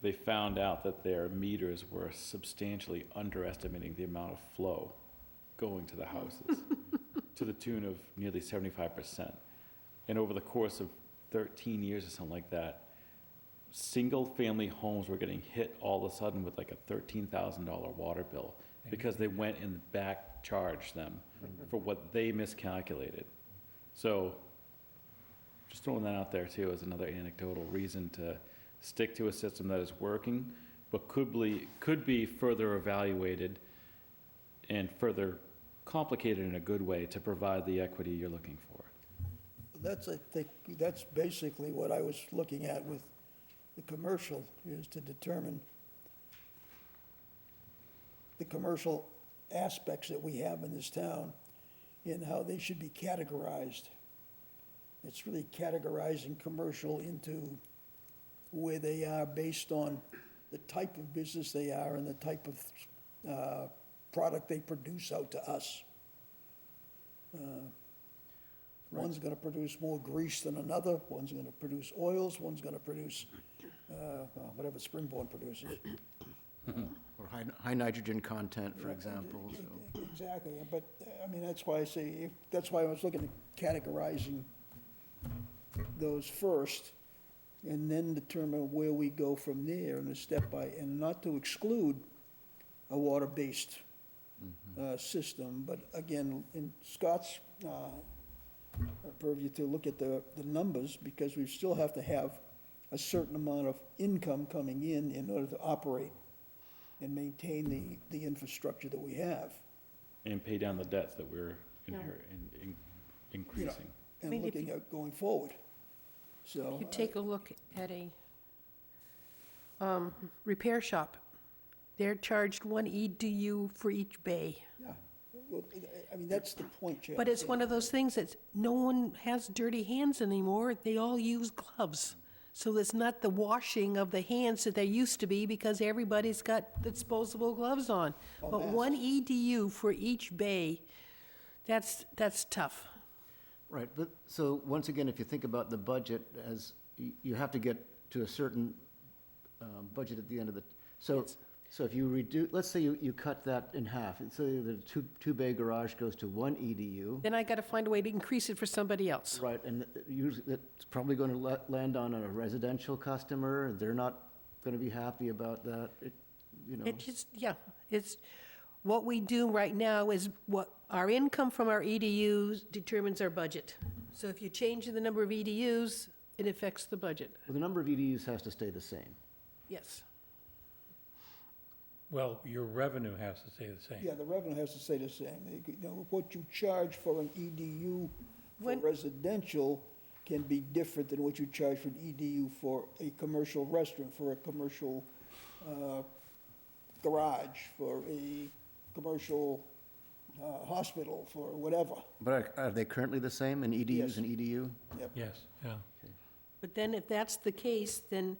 [SPEAKER 7] they found out that their meters were substantially underestimating the amount of flow going to the houses, to the tune of nearly 75%. And over the course of 13 years or something like that, single-family homes were getting hit all of a sudden with like a $13,000 water bill because they went and back charged them for what they miscalculated. So just throwing that out there too as another anecdotal reason to stick to a system that is working, but could be further evaluated and further complicated in a good way to provide the equity you're looking for.
[SPEAKER 1] That's, I think, that's basically what I was looking at with the commercial, is to determine the commercial aspects that we have in this town and how they should be categorized. It's really categorizing commercial into where they are based on the type of business they are and the type of product they produce out to us. One's gonna produce more grease than another, one's gonna produce oils, one's gonna produce, whatever Springborn produces.
[SPEAKER 2] Or high nitrogen content, for example, so.
[SPEAKER 1] Exactly, but, I mean, that's why I say, that's why I was looking at categorizing those first, and then determine where we go from there in a step by, and not to exclude a water-based system, but again, in Scott's purview to look at the numbers, because we still have to have a certain amount of income coming in order to operate and maintain the infrastructure that we have.
[SPEAKER 7] And pay down the debts that we're increasing.
[SPEAKER 1] And
[SPEAKER 5] mean, if
[SPEAKER 1] looking at going forward. So.
[SPEAKER 5] You take a look at a repair shop. They're charged 1 EDU for each bay.
[SPEAKER 1] Yeah, well, I mean, that's the point, Chad.
[SPEAKER 5] But it's one of those things that no one has dirty hands anymore. They all use gloves. So it's not the washing of the hands that there used to be because everybody's got disposable gloves on. But 1 EDU for each bay, that's tough.
[SPEAKER 2] Right, but, so, once again, if you think about the budget as, you have to get to a certain budget at the end of the, so if you reduce, let's say you cut that in half, and say the two-bay garage goes to 1 EDU.
[SPEAKER 5] Then I gotta find a way to increase it for somebody else.
[SPEAKER 2] Right, and usually, it's probably gonna land on a residential customer, they're not gonna be happy about that, you know.
[SPEAKER 5] It just, yeah, it's, what we do right now is what, our income from our EDUs determines our budget. So if you change the number of EDUs, it affects the budget,
[SPEAKER 2] Well, the number of EDUs has to stay the same.
[SPEAKER 5] yes.
[SPEAKER 4] Well, your revenue has to stay the same.
[SPEAKER 1] Yeah, the revenue has to stay the same. You know, what you charge for an EDU for
[SPEAKER 5] When-
[SPEAKER 1] residential can be different than what you charge for an EDU for a commercial restaurant, for a commercial garage, for a commercial hospital, for whatever.
[SPEAKER 2] But are they currently the same in
[SPEAKER 1] Yes.
[SPEAKER 2] EDUs and EDU?
[SPEAKER 4] Yes, yeah.
[SPEAKER 5] But then if that's the case, then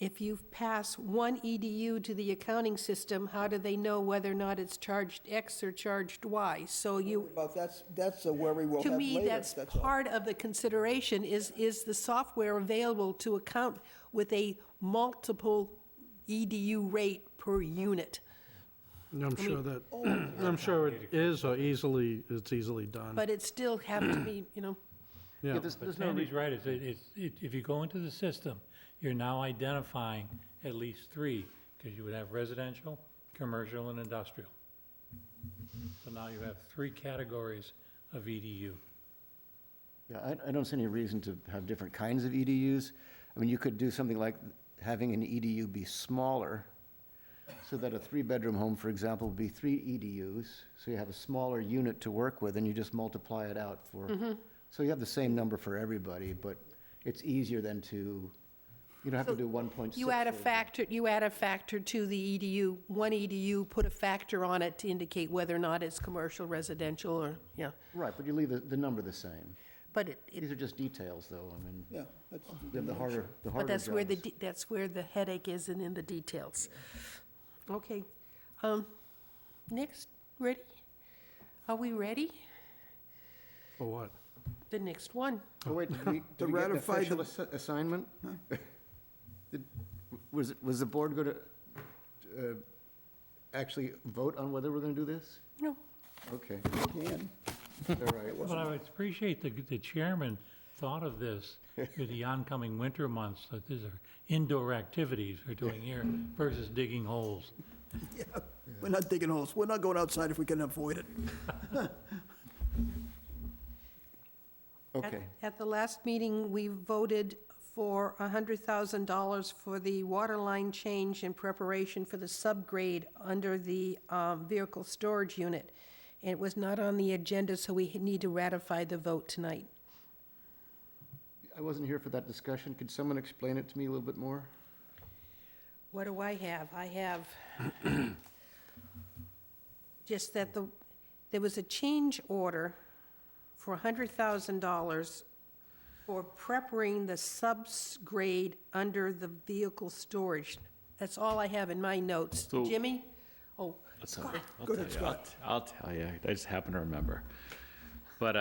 [SPEAKER 5] if you pass 1 EDU to the accounting system, how do they know whether or not it's charged X or charged Y? So you,
[SPEAKER 1] But that's a worry we'll have
[SPEAKER 5] to
[SPEAKER 1] later.
[SPEAKER 5] me, that's
[SPEAKER 1] all.
[SPEAKER 5] part of the consideration, is the software available to account with a multiple EDU rate per unit?
[SPEAKER 3] I'm sure that, I'm sure it is, or it's easily done.
[SPEAKER 5] But it still have to be, you know,
[SPEAKER 3] Yeah,
[SPEAKER 2] There's
[SPEAKER 4] But
[SPEAKER 2] no
[SPEAKER 4] Sandy's right, if you go into the system, you're now identifying at least 3, because you would have residential, commercial, and industrial. So now you have 3 categories of EDU.
[SPEAKER 2] Yeah, I don't see any reason to have different kinds of EDUs. I mean, you could do something like having an EDU be smaller, So that a three-bedroom home, for example, would be 3 EDUs, so you have a smaller unit to work with, and you just multiply it out for, so you have the same number for everybody, but it's easier than to, you don't have to do 1.6.
[SPEAKER 5] You add a
[SPEAKER 2] for the-
[SPEAKER 5] factor to the EDU, one EDU, put a factor on it to indicate whether or not it's commercial, residential, or, yeah.
[SPEAKER 2] Right, but you leave the number the same.
[SPEAKER 5] But it,
[SPEAKER 2] These are just details, though, I mean,
[SPEAKER 1] Yeah, that's,
[SPEAKER 2] the harder
[SPEAKER 5] but that's where
[SPEAKER 2] jobs.
[SPEAKER 5] that's where the headache is, and in the details. Okay, next, ready? Are we ready?
[SPEAKER 3] For what?
[SPEAKER 5] The next one.
[SPEAKER 2] Oh, wait, did we get an
[SPEAKER 1] ratify the-
[SPEAKER 2] official assignment? Was the board going to actually vote on whether we're going to do this?
[SPEAKER 5] No,
[SPEAKER 2] Okay,
[SPEAKER 1] can.
[SPEAKER 2] all right.
[SPEAKER 4] But I would appreciate the chairman thought of this with the oncoming winter months, that these are indoor activities we're doing here versus digging holes.
[SPEAKER 1] Yeah, we're not digging holes. We're not going outside if we can avoid it.
[SPEAKER 2] Okay,
[SPEAKER 5] At the last meeting, we voted for $100,000 for the water line change in preparation for the subgrade under the vehicle storage unit. And it was not on the agenda, so we need to ratify the vote tonight.
[SPEAKER 2] I wasn't here for that discussion. Could someone explain it to me a little bit more?
[SPEAKER 5] What do I have? I have just that there was a change order for $100,000 for preparing the subgrade under the vehicle storage. That's all I have in my notes.
[SPEAKER 7] So-
[SPEAKER 5] Jimmy? Oh,
[SPEAKER 7] That's all right.
[SPEAKER 1] Go ahead, Scott.
[SPEAKER 7] I'll tell you, I just happen to remember. But,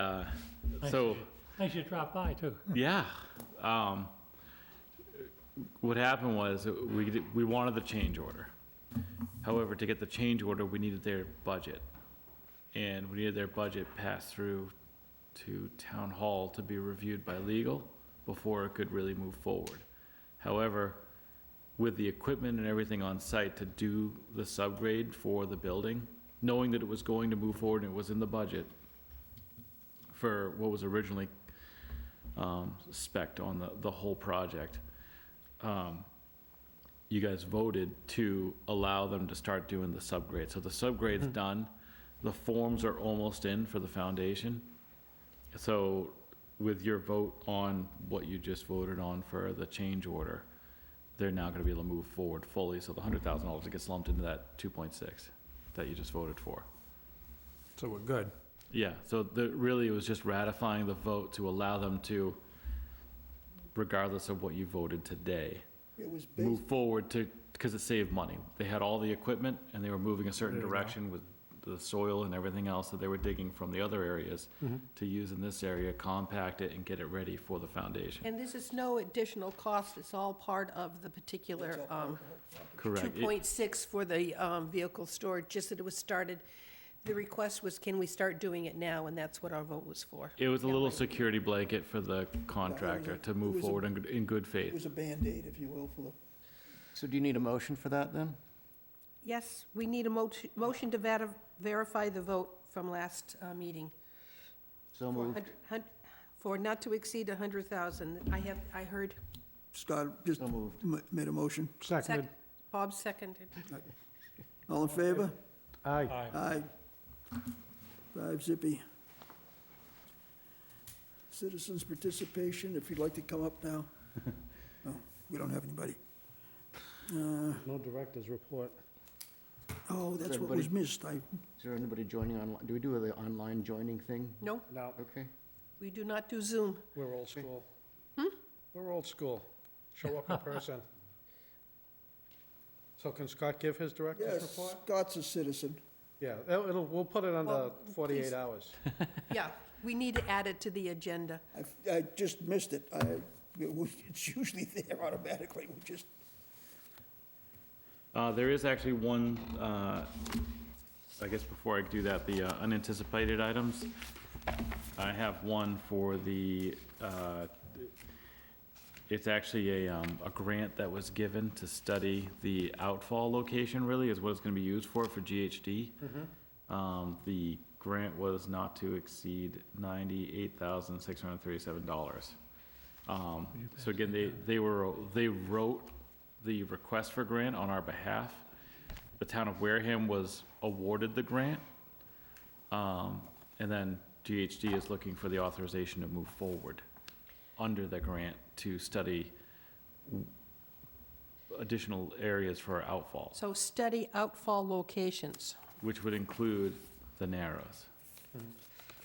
[SPEAKER 4] Thanks
[SPEAKER 7] so,
[SPEAKER 4] you drop by, too.
[SPEAKER 7] yeah, what happened was, we wanted the change order. However, to get the change order, we needed their budget. And we needed their budget passed through to town hall to be reviewed by legal before it could really move forward. However, with the equipment and everything on site to do the subgrade for the building, knowing that it was going to move forward and it was in the budget for what was originally spec'd on the whole project, you guys voted to allow them to start doing the subgrade. So the subgrade's done, the forms are almost in for the foundation. So with your vote on what you just voted on for the change order, they're now gonna be able to move forward fully, so the $100,000 gets lumped into that 2.6 that you just voted for.
[SPEAKER 3] So we're good.
[SPEAKER 7] Yeah, so really, it was just ratifying the vote to allow them to, regardless of what you voted today,
[SPEAKER 1] It was
[SPEAKER 7] move
[SPEAKER 1] based,
[SPEAKER 7] forward to, because it saved money. They had all the equipment, and they were moving a certain
[SPEAKER 3] There you go.
[SPEAKER 7] direction with the soil and everything else that they were digging from the other areas to use in this area, compact it, and get it ready for the foundation.
[SPEAKER 5] and this is no additional cost. It's all part of the particular
[SPEAKER 7] Correct. It-
[SPEAKER 5] 2.6 for the vehicle storage, just that it was started. The request was, can we start doing it now? And that's what our vote was for.
[SPEAKER 7] It was a little security blanket for the contractor to
[SPEAKER 1] it
[SPEAKER 7] move
[SPEAKER 1] was a-
[SPEAKER 7] forward in good
[SPEAKER 1] it
[SPEAKER 7] faith.
[SPEAKER 1] was a Band-Aid, if you will, for the,
[SPEAKER 2] So do you need a motion for that, then?
[SPEAKER 5] Yes, we need a motion to verify the vote from last meeting.
[SPEAKER 2] So
[SPEAKER 5] For
[SPEAKER 2] moved.
[SPEAKER 5] For not to exceed 100,000. I heard,
[SPEAKER 1] Scott just
[SPEAKER 2] So moved.
[SPEAKER 1] made a motion.
[SPEAKER 3] Seconded.
[SPEAKER 5] Bob seconded.
[SPEAKER 1] All in favor?
[SPEAKER 3] Aye.
[SPEAKER 1] Aye. 5 zippy. Citizens' participation, if you'd like to come up now. No, we don't have anybody.
[SPEAKER 3] No director's report.
[SPEAKER 1] Oh, that's what was missed.
[SPEAKER 2] Is there anybody joining online? Do we do the online joining thing?
[SPEAKER 5] No,
[SPEAKER 3] No,
[SPEAKER 2] Okay.
[SPEAKER 5] we do not do Zoom.
[SPEAKER 3] we're old school. We're old school. Show up in person. So can Scott give his director's
[SPEAKER 1] Yes,
[SPEAKER 3] report?
[SPEAKER 1] Scott's a citizen.
[SPEAKER 3] Yeah, we'll put it under
[SPEAKER 5] Well,
[SPEAKER 3] 48
[SPEAKER 5] please.
[SPEAKER 3] hours.
[SPEAKER 5] Yeah, we need to add it to the agenda.
[SPEAKER 1] I just missed it. It's usually there automatically. We just,
[SPEAKER 7] There is actually one, I guess before I do that, the unanticipated items. I have one for the, it's actually a grant that was given to study the outfall location, really, is what it's gonna be used for GHD. The grant was not to exceed $98,637. So again, they wrote the request for grant on our behalf. the town of Wareham was awarded the grant. And then GHD is looking for the authorization to move forward under the grant to study additional areas for outfalls,
[SPEAKER 5] So study outfall locations.
[SPEAKER 7] which would include the Narrows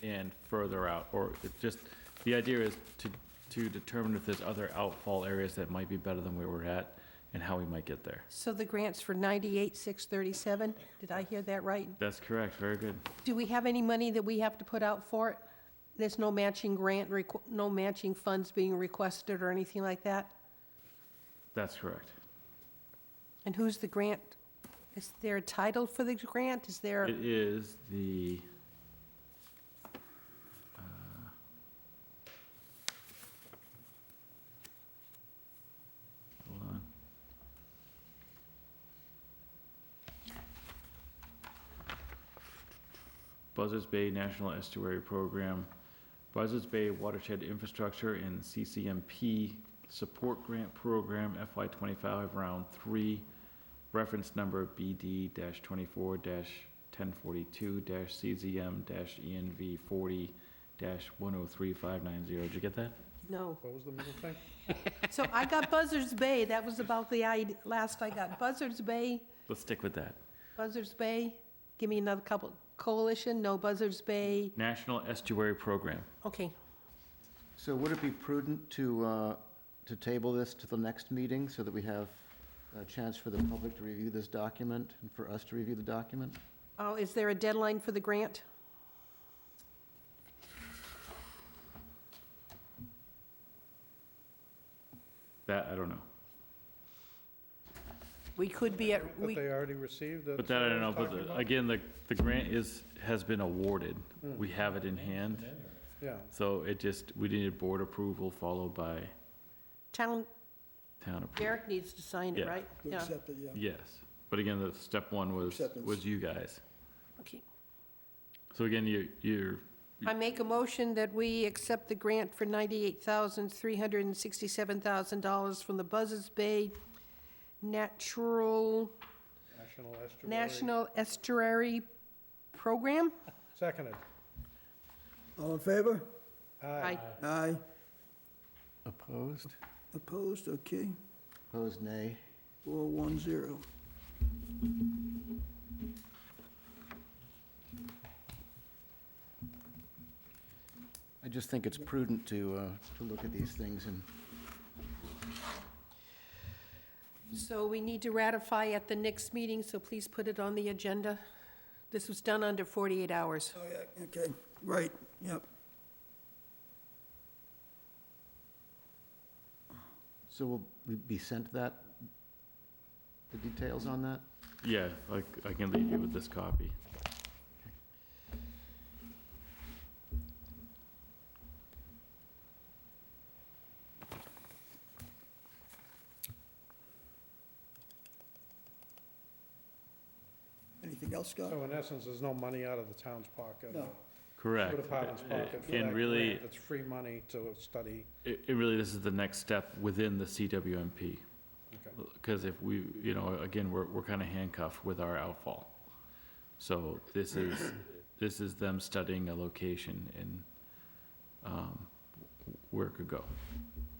[SPEAKER 7] and further out, or it just, the idea is to determine if there's other outfall areas that might be better than where we're at and how we might get there.
[SPEAKER 5] So the grant's for 98,637, did I hear that right?
[SPEAKER 7] That's correct, very good.
[SPEAKER 5] Do we have any money that we have to put out for it? There's no matching grant, no matching funds being requested or anything like that?
[SPEAKER 7] That's correct.
[SPEAKER 5] And who's the grant? Is there a title for the grant? Is there,
[SPEAKER 7] It is the, hold on. Buzzards Bay National Estuary Program, Buzzards Bay Watershed Infrastructure and CCMP Support Grant Program FY '25 Round 3, reference number BD-24-1042-CZM-ENV 40-103590. Did you get that?
[SPEAKER 5] no.
[SPEAKER 3] What was the middle thing?
[SPEAKER 5] So I got Buzzards Bay, that was about the last I got. Buzzards Bay,
[SPEAKER 7] Let's stick with that.
[SPEAKER 5] Buzzards Bay, give me another couple. Coalition, no Buzzards Bay,
[SPEAKER 7] National Estuary Program.
[SPEAKER 5] okay.
[SPEAKER 2] So would it be prudent to table this to the next meeting so that we have a chance for the public to review this document and for us to review the document?
[SPEAKER 5] Oh, is there a deadline for the grant?
[SPEAKER 7] That, I don't know.
[SPEAKER 5] We could be at,
[SPEAKER 3] That
[SPEAKER 5] we,
[SPEAKER 3] they already received?
[SPEAKER 7] But that I don't know, but again, the grant has been awarded. We have it in hand.
[SPEAKER 3] Yeah.
[SPEAKER 7] So it just, we needed board approval followed by
[SPEAKER 5] town,
[SPEAKER 7] town approval.
[SPEAKER 5] Derek needs to sign it,
[SPEAKER 7] Yeah.
[SPEAKER 5] right?
[SPEAKER 1] To
[SPEAKER 5] Yeah,
[SPEAKER 1] accept it, yeah.
[SPEAKER 7] Yes, but again, the step one
[SPEAKER 1] Acceptance.
[SPEAKER 7] was you guys.
[SPEAKER 5] okay.
[SPEAKER 7] So again, you're,
[SPEAKER 5] I make a motion that we accept the grant for $98,367,000 from the Buzzards Bay
[SPEAKER 3] National Estuary.
[SPEAKER 5] National Estuary Program?
[SPEAKER 3] Seconded.
[SPEAKER 1] All in favor?
[SPEAKER 5] Aye.
[SPEAKER 1] Aye.
[SPEAKER 2] Opposed?
[SPEAKER 1] Opposed? Okay.
[SPEAKER 2] Opposed, nay.
[SPEAKER 1] 410.
[SPEAKER 2] I just think it's prudent to look at these things and
[SPEAKER 5] So we need to ratify at the next meeting, so please put it on the agenda. This was done under 48 hours.
[SPEAKER 1] Oh, yeah, okay, right, yep.
[SPEAKER 2] so will we be sent that, the details on that?
[SPEAKER 7] yeah, I can leave you with this copy.
[SPEAKER 1] Anything else, Scott?
[SPEAKER 3] So in essence, there's no money out of the town's pocket?
[SPEAKER 1] No.
[SPEAKER 7] Correct.
[SPEAKER 3] Sewer department's pocket for
[SPEAKER 7] And
[SPEAKER 3] that
[SPEAKER 7] really,
[SPEAKER 3] grant. It's free money to study.
[SPEAKER 7] it really, this is the next step within the CWMP.
[SPEAKER 3] Okay.
[SPEAKER 7] Because if we, again, we're kind of handcuffed with our outfall. So this is them studying a location and where it could go.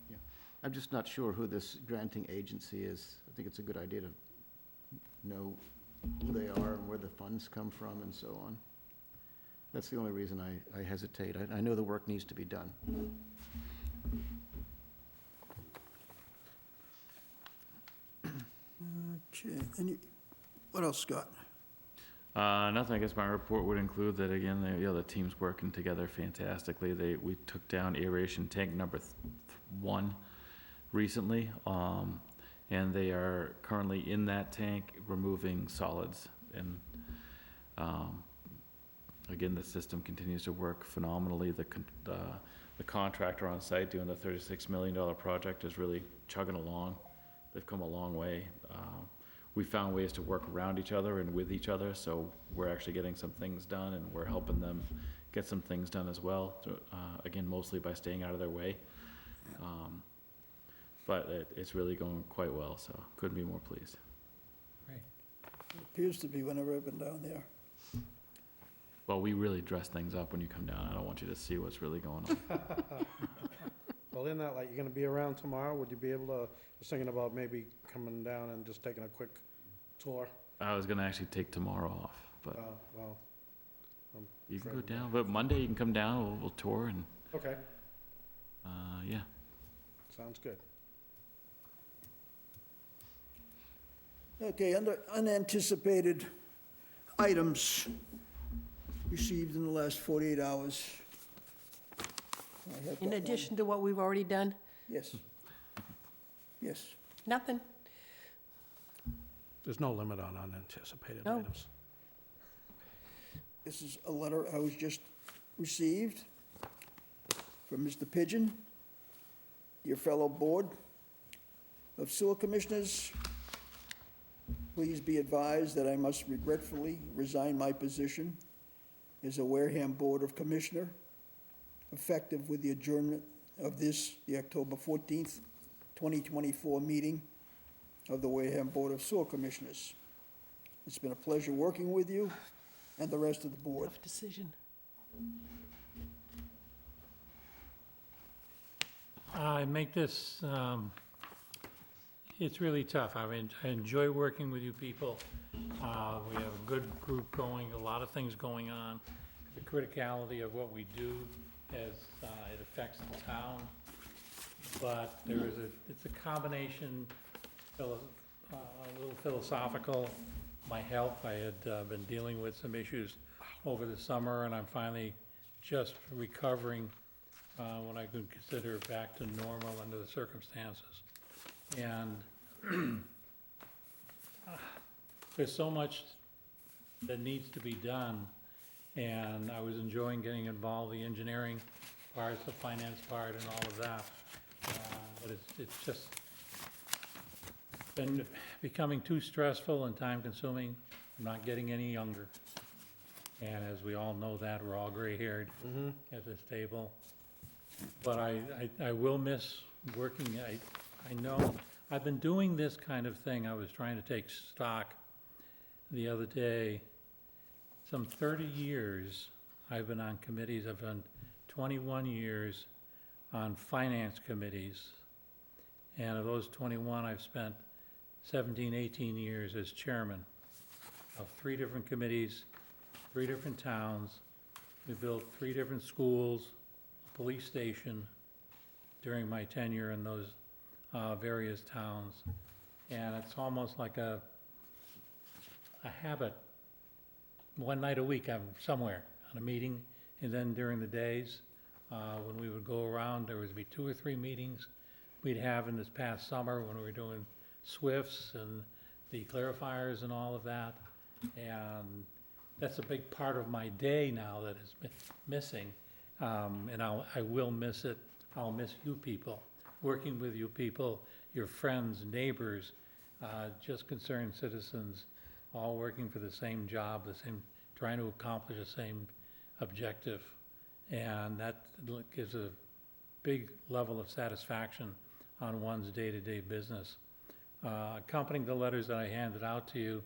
[SPEAKER 2] Yeah. I'm just not sure who this granting agency is. I think it's a good idea to know who they are and where the funds come from and so on. That's the only reason I hesitate. I know the work needs to be done.
[SPEAKER 1] Okay, what else, Scott?
[SPEAKER 7] Nothing, I guess my report would include that, again, the team's working together fantastically. We took down aeration tank number 1 recently, and they are currently in that tank removing solids. And, again, the system continues to work phenomenally. The contractor on site doing the $36 million project is really chugging along. They've come a long way. We found ways to work around each other and with each other, so we're actually getting some things done, and we're helping them get some things done as well, again, mostly by staying out of their way. But it's really going quite well, so couldn't be more pleased.
[SPEAKER 1] Appears to be whenever I've been down there.
[SPEAKER 7] Well, we really dress things up when you come down. I don't want you to see what's really going on.
[SPEAKER 3] Well, in that light, you're gonna be around tomorrow, would you be able to, I was thinking about maybe coming down and just taking a quick tour?
[SPEAKER 7] I was gonna actually take tomorrow off, but
[SPEAKER 3] Well,
[SPEAKER 7] you can go
[SPEAKER 3] afraid of
[SPEAKER 7] down. But Monday you can come down, we'll tour and,
[SPEAKER 3] okay,
[SPEAKER 7] yeah.
[SPEAKER 3] sounds good.
[SPEAKER 1] Okay, under unanticipated items received in the last 48 hours. I have
[SPEAKER 5] In
[SPEAKER 1] got
[SPEAKER 5] addition to what we've already done?
[SPEAKER 1] one. Yes. Yes.
[SPEAKER 5] Nothing.
[SPEAKER 3] There's no limit on unanticipated
[SPEAKER 5] No.
[SPEAKER 3] items.
[SPEAKER 1] This is a letter I was just received from Mr. Pigeon. Dear fellow Board of Sewer Commissioners, please be advised that I must regretfully resign my position as a Wareham Board of Commissioner, effective with the adjournment of this, the October 14th, 2024 meeting of the Wareham Board of Sewer Commissioners. It's been a pleasure working with you and the rest of the board.
[SPEAKER 5] Tough decision.
[SPEAKER 4] I make this, it's really tough. I mean, I enjoy working with you people. We have a good group going, a lot of things going on. The criticality of what we do as it affects the town. But it's a combination, a little philosophical. My health, I had been dealing with some issues over the summer, and I'm finally just recovering what I could consider back to normal under the circumstances. And there's so much that needs to be done, and I was enjoying getting involved, the engineering part, the finance part, and all of that. But it's just been becoming too stressful and time-consuming. I'm not getting any younger. And as we all know that, we're all gray-haired at this table. But I will miss working. I know, I've been doing this kind of thing. I was trying to take stock the other day. Some 30 years I've been on committees. I've done 21 years on finance committees. And of those 21, I've spent 17, 18 years as chairman of 3 different committees, 3 different towns. We built 3 different schools, a police station during my tenure in those various towns. And it's almost like a habit. One night a week, I'm somewhere on a meeting, and then during the days, when we would go around, there would be 2 or 3 meetings we'd have in this past summer when we were doing SWIFTs and the clarifiers and all of that. And that's a big part of my day now that is missing. And I will miss it. I'll miss you people, working with you people, your friends, neighbors, just concerned citizens, all working for the same job, trying to accomplish the same objective. And that gives a big level of satisfaction on one's day-to-day business. Accompanying the letters that I handed out to you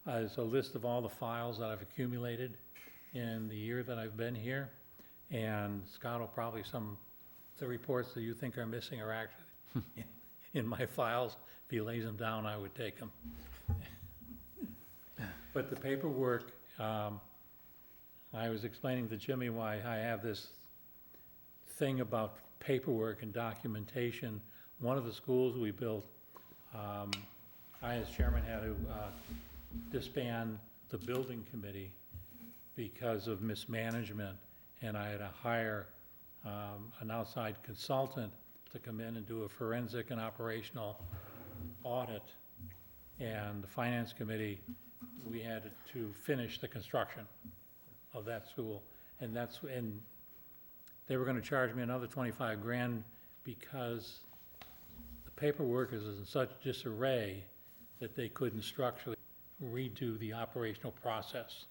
[SPEAKER 4] is a list of all the files that I've accumulated in the year that I've been here. And Scott will probably, the reports that you think are missing are actually in my files. If he lays them down, I would take them. But the paperwork, I was explaining to Jimmy why I have this thing about paperwork and documentation. One of the schools we built, I as chairman had to disband the building committee because of mismanagement, and I had to hire an outside consultant to come in and do a forensic and operational audit. And the finance committee, we had to finish the construction of that school. And they were gonna charge me another 25 grand because the paperwork is in such disarray that they couldn't structurally redo the operational process.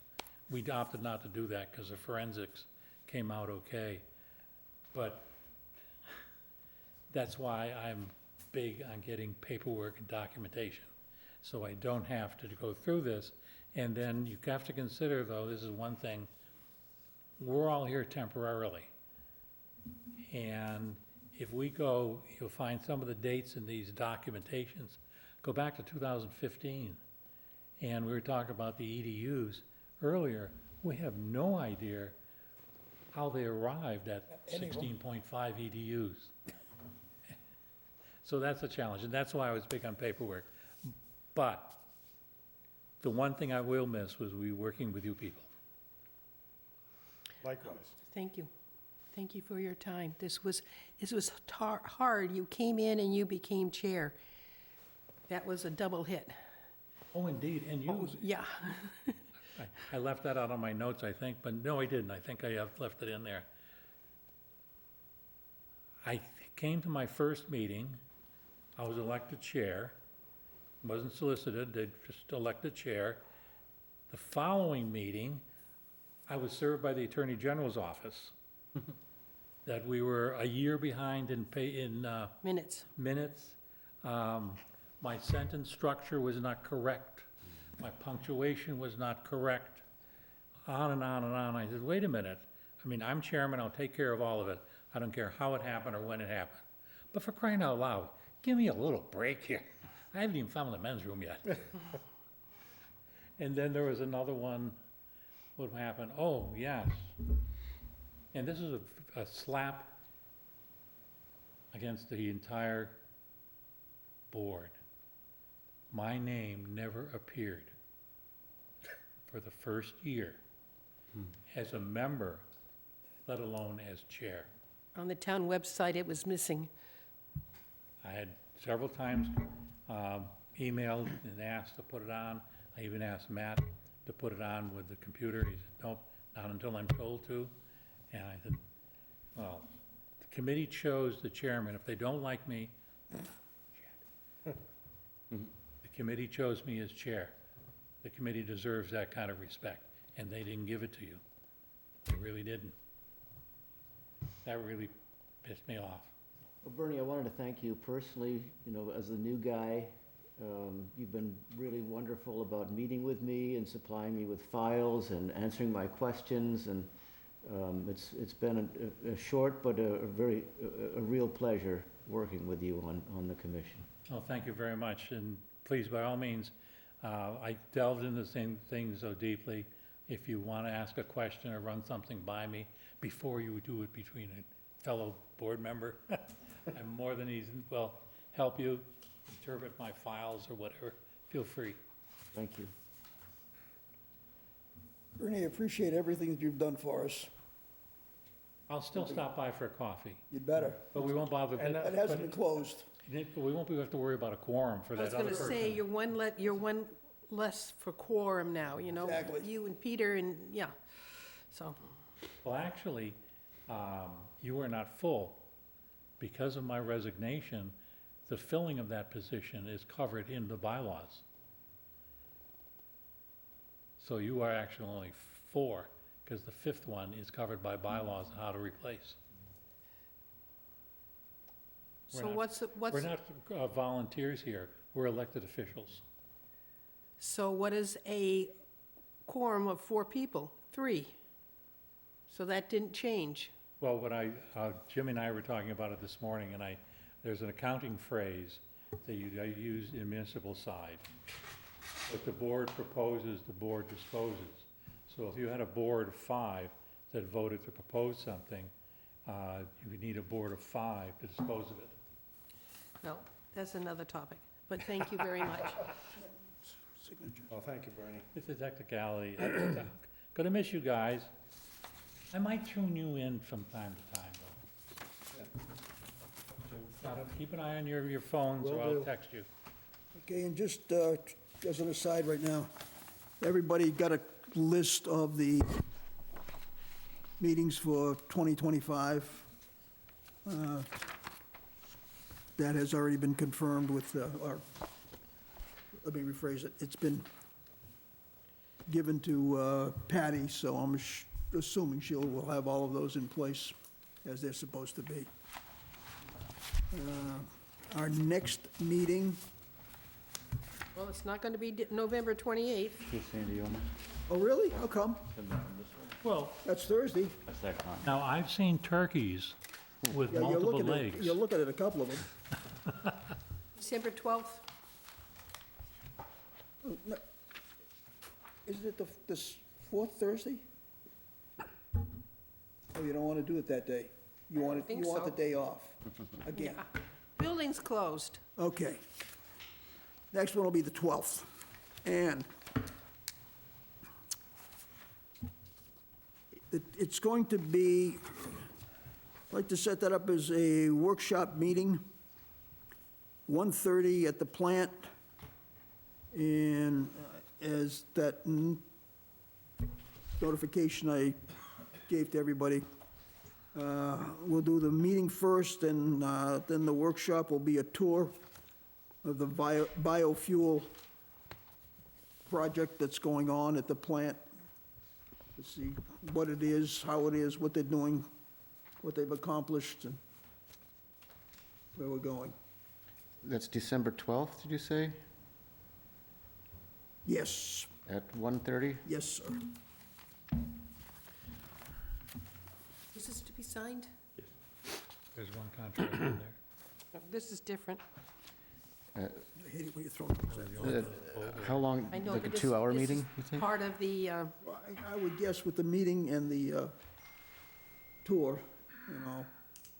[SPEAKER 4] We opted not to do that because the forensics came out okay. But that's why I'm big on getting paperwork and documentation. so I don't have to go through this. And then you have to consider, though, this is one thing, we're all here temporarily. And if we go, you'll find some of the dates in these documentations go back to 2015. And we were talking about the EDUs earlier. We have no idea how they arrived at 16.5 EDUs. So that's a challenge, and that's why I was big on paperwork. But the one thing I will miss was we working with you people.
[SPEAKER 3] Likewise.
[SPEAKER 5] Thank you. Thank you for your time. This was hard. You came in and you became chair. That was a double hit.
[SPEAKER 4] Oh, indeed, and you,
[SPEAKER 5] Yeah.
[SPEAKER 4] I left that out on my notes, I think, but no, I didn't. I think I have left it in there. I came to my first meeting. I was elected chair. Wasn't solicited, they just elected chair. The following meeting, I was served by the Attorney General's office that we were a year behind in
[SPEAKER 5] Minutes.
[SPEAKER 4] minutes. My sentence structure was not correct. My punctuation was not correct. On and on and on. I said, wait a minute. I mean, I'm chairman, I'll take care of all of it. I don't care how it happened or when it happened. But for crying out loud, give me a little break here. I haven't even found the men's room yet. And then there was another one, what happened? Oh, yes. And this is a slap against the entire board. My name never appeared for the first year as a member, let alone as chair.
[SPEAKER 5] On the town website, it was missing.
[SPEAKER 4] I had several times emailed and asked to put it on. I even asked Matt to put it on with the computer. He said, nope, not until I'm told to. And I said, well, the committee chose the chairman. If they don't like me, the committee chose me as chair. The committee deserves that kind of respect, and they didn't give it to you. They really didn't. That really pissed me off.
[SPEAKER 2] Well, Bernie, I wanted to thank you personally, you know, as the new guy. You've been really wonderful about meeting with me and supplying me with files and answering my questions, and it's been a short but a real pleasure working with you on the commission.
[SPEAKER 4] Well, thank you very much, and please, by all means, I delved into the same things so deeply. If you want to ask a question or run something by me before you do it between a fellow board member, I'm more than easy, well, help you interpret my files or whatever. Feel free.
[SPEAKER 2] Thank you.
[SPEAKER 1] Bernie, I appreciate everything that you've done for us.
[SPEAKER 4] I'll still stop by for a coffee,
[SPEAKER 1] You'd better.
[SPEAKER 4] but we won't bother.
[SPEAKER 1] It hasn't been closed.
[SPEAKER 4] We won't have to worry about a quorum for
[SPEAKER 5] I was
[SPEAKER 4] that other
[SPEAKER 5] gonna
[SPEAKER 4] person.
[SPEAKER 5] say, you're one less for quorum now, you know?
[SPEAKER 1] Exactly.
[SPEAKER 5] You and Peter and, yeah, so.
[SPEAKER 4] Well, actually, you are not full. Because of my resignation, the filling of that position is covered in the bylaws. So you are actually only 4, because the 5th one is covered by bylaws on how to replace. We're
[SPEAKER 5] So
[SPEAKER 4] not-
[SPEAKER 5] what's,
[SPEAKER 4] We're not volunteers here, we're elected officials.
[SPEAKER 5] so what is a quorum of 4 people? 3. So that didn't change.
[SPEAKER 4] Well, Jim and I were talking about it this morning, and there's an accounting phrase that you use in municipal side. What the board proposes, the board disposes. So if you had a board of 5 that voted to propose something, you would need a board of 5 to dispose of it.
[SPEAKER 5] No, that's another topic, but thank you very much.
[SPEAKER 1] Signature.
[SPEAKER 3] Well, thank you, Bernie.
[SPEAKER 4] It's a technicality. Gonna miss you guys. I might tune you in from time to time, though. So keep an eye on your phones, or
[SPEAKER 3] Will
[SPEAKER 4] I'll
[SPEAKER 3] do.
[SPEAKER 4] text you.
[SPEAKER 1] Okay, and just as an aside right now, everybody got a list of the meetings for 2025. That has already been confirmed with, or, let me rephrase it, it's been given to Patty, so I'm assuming will have all of those in place as they're supposed to be. Our next meeting,
[SPEAKER 5] Well, Well, it's not gonna be November 28th.
[SPEAKER 2] Hey, Sandy, almost.
[SPEAKER 1] Oh, really? How come?
[SPEAKER 4] Well,
[SPEAKER 1] That's Thursday.
[SPEAKER 2] That's that con.
[SPEAKER 4] now, I've seen turkeys with
[SPEAKER 1] Yeah, you're
[SPEAKER 4] multiple
[SPEAKER 1] looking at,
[SPEAKER 4] legs.
[SPEAKER 1] you're looking at a couple of them.
[SPEAKER 5] December 12th?
[SPEAKER 1] Isn't it this fourth Thursday? Oh, you don't want to do it that day? You want it,
[SPEAKER 5] think
[SPEAKER 1] you want the
[SPEAKER 5] so.
[SPEAKER 1] day off, again?
[SPEAKER 5] Yeah. Building's closed.
[SPEAKER 1] Okay. Next one will be the 12th. And it's going to be, I'd like to set that up as a workshop meeting, 1:30 at the plant, and as that notification I gave to everybody. We'll do the meeting first, and then the workshop will be a tour of the biofuel project that's going on at the plant, to see what it is, how it is, what they're doing, what they've accomplished, and where we're going.
[SPEAKER 2] That's December 12th, did you say?
[SPEAKER 1] Yes,
[SPEAKER 2] At 1:30?
[SPEAKER 1] yes, sir.
[SPEAKER 5] This is to be signed?
[SPEAKER 4] There's one contract in there.
[SPEAKER 5] No, this is different.
[SPEAKER 1] I hate it when you throw things at me.
[SPEAKER 2] How long,
[SPEAKER 5] I know,
[SPEAKER 2] like a
[SPEAKER 5] but this-
[SPEAKER 2] 2-hour
[SPEAKER 5] this
[SPEAKER 2] meeting,
[SPEAKER 5] is
[SPEAKER 2] you think?
[SPEAKER 5] Part of the,
[SPEAKER 1] Well, I would guess with the meeting and the tour, you know,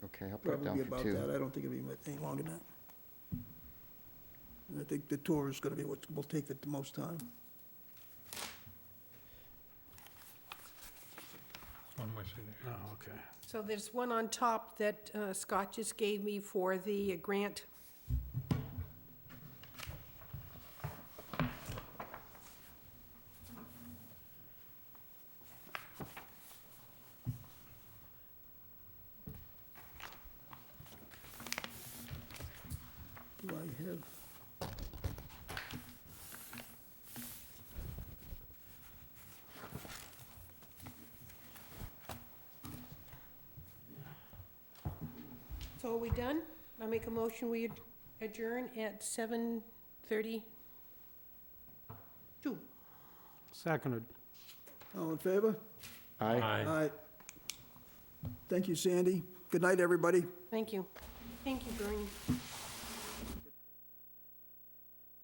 [SPEAKER 2] Okay, I'll put it
[SPEAKER 1] probably
[SPEAKER 2] down
[SPEAKER 1] about
[SPEAKER 2] for 2.
[SPEAKER 1] that. I don't think it'll be any longer than that. And I think the tour is gonna be what will take the most time.
[SPEAKER 4] One more signature.
[SPEAKER 3] Oh, okay.
[SPEAKER 5] so there's one on top that Scott just gave me for the grant.
[SPEAKER 1] Do I have?
[SPEAKER 5] So are we done? I make a motion, we adjourn at 7:32.
[SPEAKER 3] Seconded.
[SPEAKER 1] All in favor?
[SPEAKER 2] Aye.
[SPEAKER 4] Aye.
[SPEAKER 1] Aye. Thank you, Sandy. Good night, everybody.
[SPEAKER 5] Thank you. Thank you, Bernie.